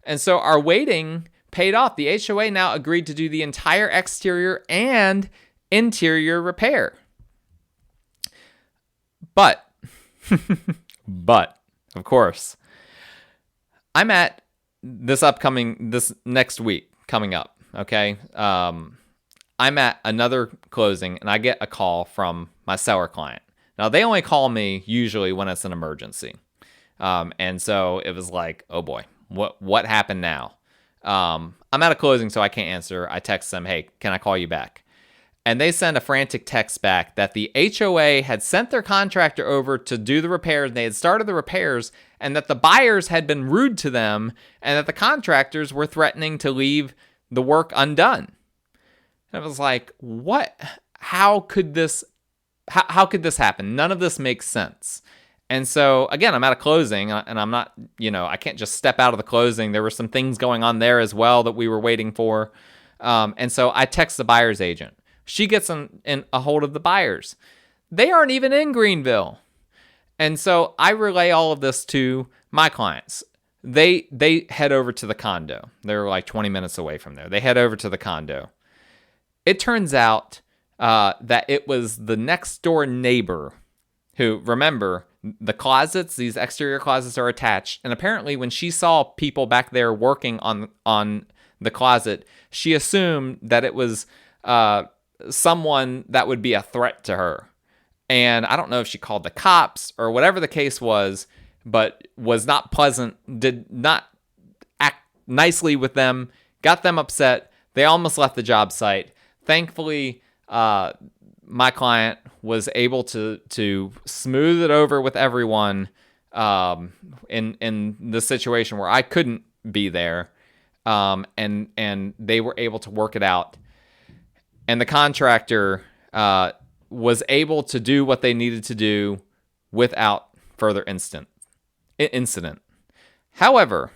And so our waiting paid off. The HOA now agreed to do the entire exterior and interior repair. But, of course, I'm at this next week coming up, okay? I'm at another closing, and I get a call from my seller client. Now, they only call me usually when it's an emergency. And so it was like, oh boy, what happened now? I'm at a closing, so I can't answer. I text them, hey, can I call you back? And they send a frantic text back that the HOA had sent their contractor over to do the repairs. They had started the repairs, and that the buyers had been rude to them, and that the contractors were threatening to leave the work undone. And I was like, what? How could this happen? None of this makes sense. And so, again, I'm at a closing, and I'm not, I can't just step out of the closing. There were some things going on there as well that we were waiting for. And so I text the buyer's agent. She gets in a hold of the buyers. They aren't even in Greenville. And so I relay all of this to my clients. They head over to the condo. They're like 20 minutes away from there. They head over to the condo. It turns out that it was the next door neighbor who, remember, the closets, these exterior closets are attached. And apparently when she saw people back there working on the closet, she assumed that it was someone that would be a threat to her. And I don't know if she called the cops or whatever the case was, but was not pleasant, did not act nicely with them, got them upset. They almost left the job site. Thankfully, my client was able to smooth it over with everyone in the situation where I couldn't be there, and they were able to work it out. And the contractor was able to do what they needed to do without further incident. However,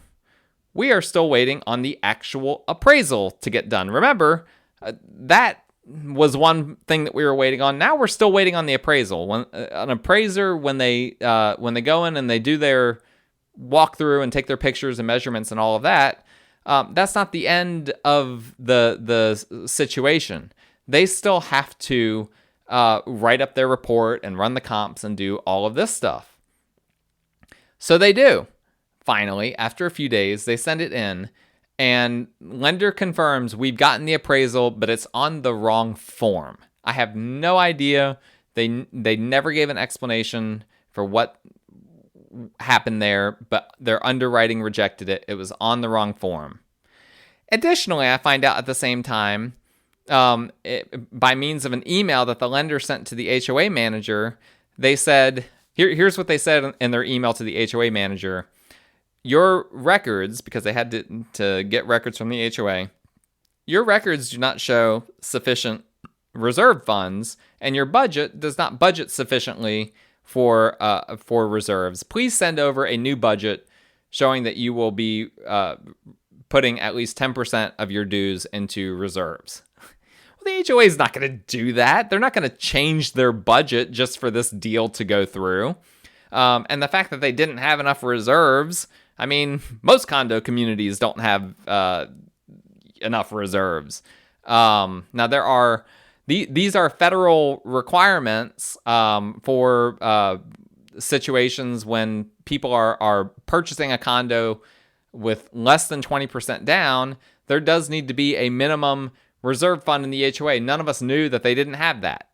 we are still waiting on the actual appraisal to get done. Remember, that was one thing that we were waiting on. Now we're still waiting on the appraisal. When an appraiser, when they go in and they do their walkthrough and take their pictures and measurements and all of that, that's not the end of the situation. They still have to write up their report and run the comps and do all of this stuff. So they do. Finally, after a few days, they send it in, and lender confirms we've gotten the appraisal, but it's on the wrong form. I have no idea. They never gave an explanation for what happened there, but their underwriting rejected it. It was on the wrong form. Additionally, I find out at the same time, by means of an email that the lender sent to the HOA manager, they said, here's what they said in their email to the HOA manager. Your records, because they had to get records from the HOA, your records do not show sufficient reserve funds, and your budget does not budget sufficiently for reserves. Please send over a new budget showing that you will be putting at least 10% of your dues into reserves. Well, the HOA is not going to do that. They're not going to change their budget just for this deal to go through. And the fact that they didn't have enough reserves, I mean, most condo communities don't have enough reserves. Now, these are federal requirements for situations when people are purchasing a condo with less than 20% down, there does need to be a minimum reserve fund in the HOA. None of us knew that they didn't have that.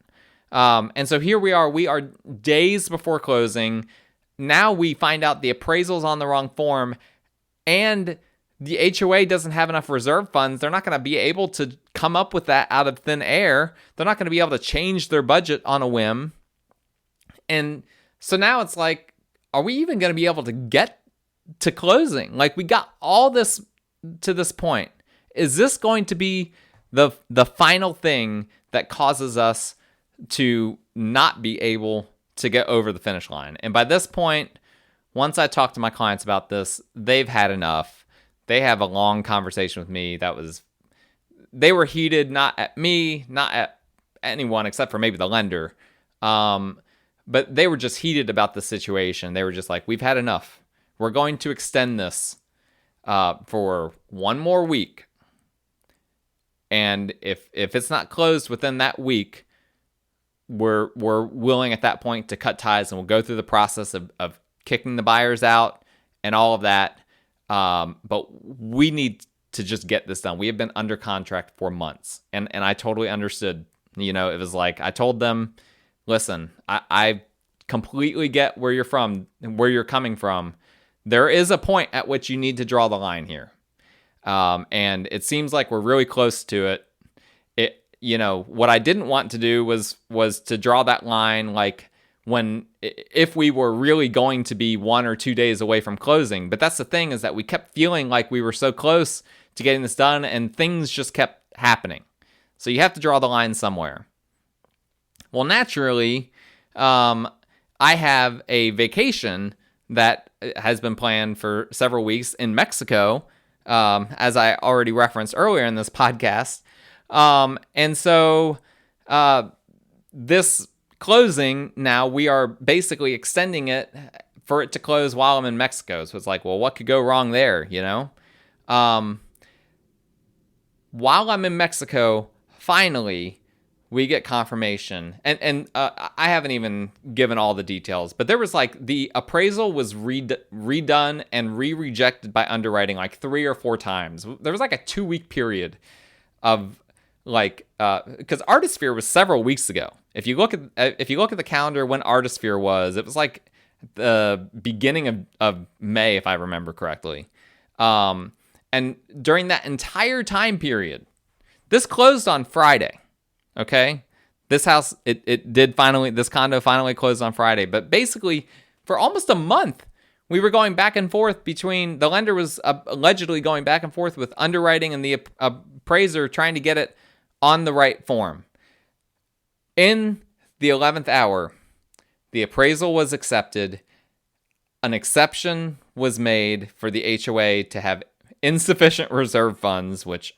And so here we are days before closing. Now we find out the appraisal's on the wrong form, and the HOA doesn't have enough reserve funds. They're not going to be able to come up with that out of thin air. They're not going to be able to change their budget on a whim. And so now it's like, are we even going to be able to get to closing? Like, we got all this to this point. Is this going to be the final thing that causes us to not be able to get over the finish line? And by this point, once I talk to my clients about this, they've had enough. They have a long conversation with me. They were heated, not at me, not at anyone except for maybe the lender. But they were just heated about the situation. They were just like, we've had enough. We're going to extend this for one more week. And if it's not closed within that week, we're willing at that point to cut ties, and we'll go through the process of kicking the buyers out and all of that. But we need to just get this done. We have been under contract for months. And I totally understood. It was like, I told them, listen, I completely get where you're from and where you're coming from. There is a point at which you need to draw the line here. And it seems like we're really close to it. What I didn't want to do was to draw that line like if we were really going to be 1 or 2 days away from closing. But that's the thing, is that we kept feeling like we were so close to getting this done, and things just kept happening. So you have to draw the line somewhere. Well, naturally, I have a vacation that has been planned for several weeks in Mexico, as I already referenced earlier in this podcast. And so this closing, now we are basically extending it for it to close while I'm in Mexico. So it's like, well, what could go wrong there, While I'm in Mexico, finally, we get confirmation. And I haven't even given all the details, but there was like, the appraisal was redone and rejected by underwriting like 3 or 4 times. There was like a 2-week period of like, because Artisphere was several weeks ago. If you look at the calendar when Artisphere was, it was like the beginning of May, if I remember correctly. And during that entire time period, this closed on Friday. Okay, this house, this condo finally closed on Friday. But basically, for almost a month, we were going back and forth between, the lender was allegedly going back and forth with underwriting and the appraiser trying to get it on the right form. In the 11th hour, the appraisal was accepted. An exception was made for the HOA to have insufficient reserve funds, which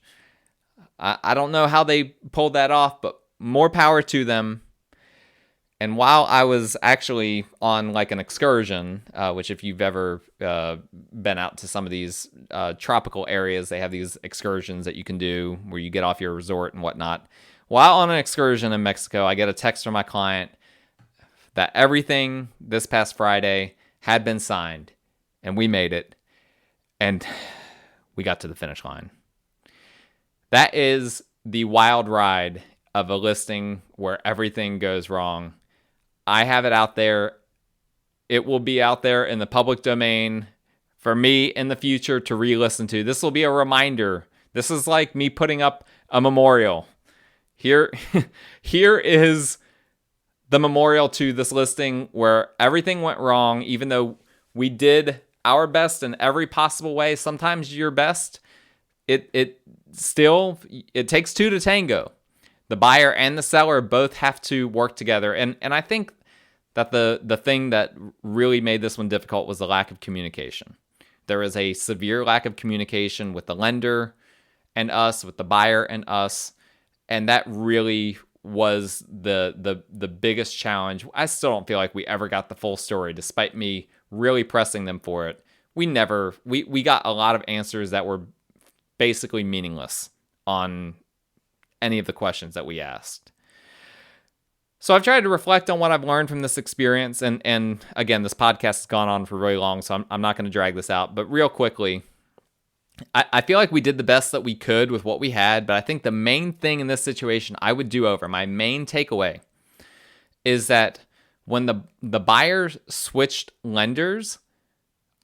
I don't know how they pulled that off, but more power to them. And while I was actually on like an excursion, which if you've ever been out to some of these tropical areas, they have these excursions that you can do where you get off your resort and whatnot. While on an excursion in Mexico, I get a text from my client that everything this past Friday had been signed, and we made it, and we got to the finish line. That is the wild ride of a listing where everything goes wrong. I have it out there. It will be out there in the public domain for me in the future to re-listen to. This will be a reminder. This is like me putting up a memorial. Here is the memorial to this listing where everything went wrong, even though we did our best in every possible way. Sometimes your best, it takes 2 to tango. The buyer and the seller both have to work together. And I think that the thing that really made this one difficult was the lack of communication. There is a severe lack of communication with the lender and us, with the buyer and us. And that really was the biggest challenge. I still don't feel like we ever got the full story, despite me really pressing them for it. We got a lot of answers that were basically meaningless on any of the questions that we asked. So I've tried to reflect on what I've learned from this experience. And again, this podcast has gone on for really long, so I'm not going to drag this out. But real quickly, I feel like we did the best that we could with what we had, but I think the main thing in this situation I would do over, my main takeaway, is that when the buyer switched lenders,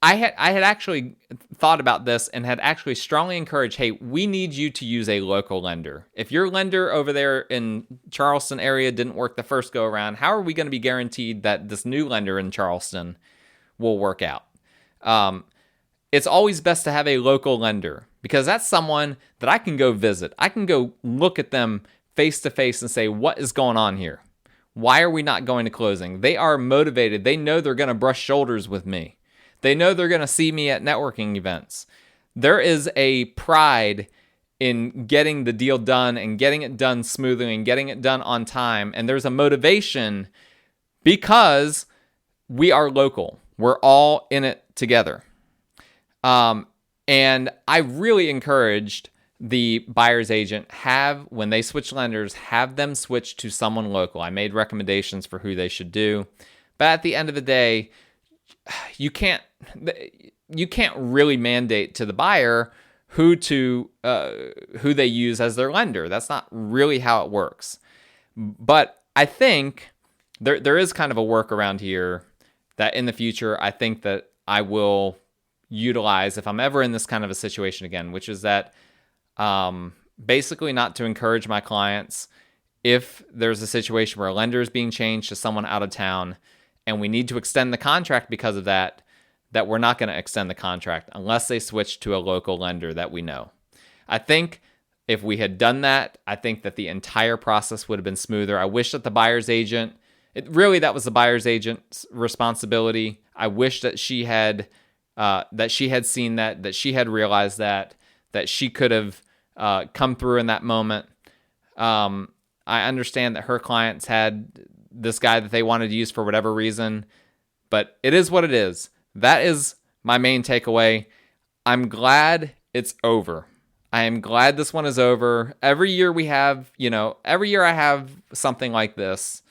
I had actually thought about this and had actually strongly encouraged, hey, we need you to use a local lender. If your lender over there in Charleston area didn't work the first go around, how are we going to be guaranteed that this new lender in Charleston will work out? It's always best to have a local lender because that's someone that I can go visit. I can go look at them face to face and say, what is going on here? Why are we not going to closing? They are motivated. They know they're going to brush shoulders with me. They know they're going to see me at networking events. There is a pride in getting the deal done and getting it done smoothly and getting it done on time. And there's a motivation because we are local. We're all in it together. And I really encouraged the buyer's agent when they switch lenders, have them switch to someone local. I made recommendations for who they should do. But at the end of the day, you can't really mandate to the buyer who they use as their lender. That's not really how it works. But I think there is kind of a workaround here that in the future, I think that I will utilize if I'm ever in this kind of a situation again, which is that basically not to encourage my clients if there's a situation where a lender is being changed to someone out of town and we need to extend the contract because of that we're not going to extend the contract unless they switch to a local lender that we know. I think if we had done that, I think that the entire process would have been smoother. I wish that the buyer's agent, that was the buyer's agent's responsibility. I wish that she had seen that she had realized that she could have come through in that moment. I understand that her clients had this guy that they wanted to use for whatever reason, but it is what it is. That is my main takeaway. I'm glad it's over. I am glad this one is over. Every year I have something like this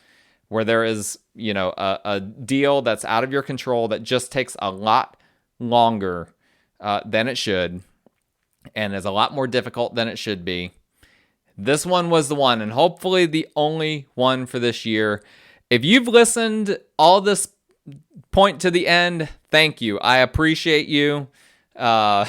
where there is, a deal that's out of your control that just takes a lot longer than it should and is a lot more difficult than it should be. This one was the one, and hopefully the only one for this year. If you've listened all this point to the end, thank you. I appreciate you. I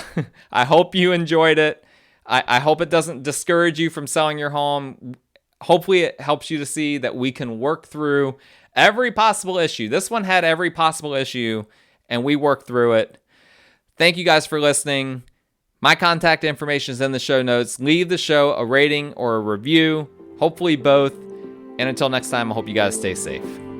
hope you enjoyed it. I hope it doesn't discourage you from selling your home. Hopefully it helps you to see that we can work through every possible issue. This one had every possible issue, and we worked through it. Thank you guys for listening. My contact information is in the show notes. Leave the show a rating or a review, hopefully both. And until next time, I hope you guys stay safe.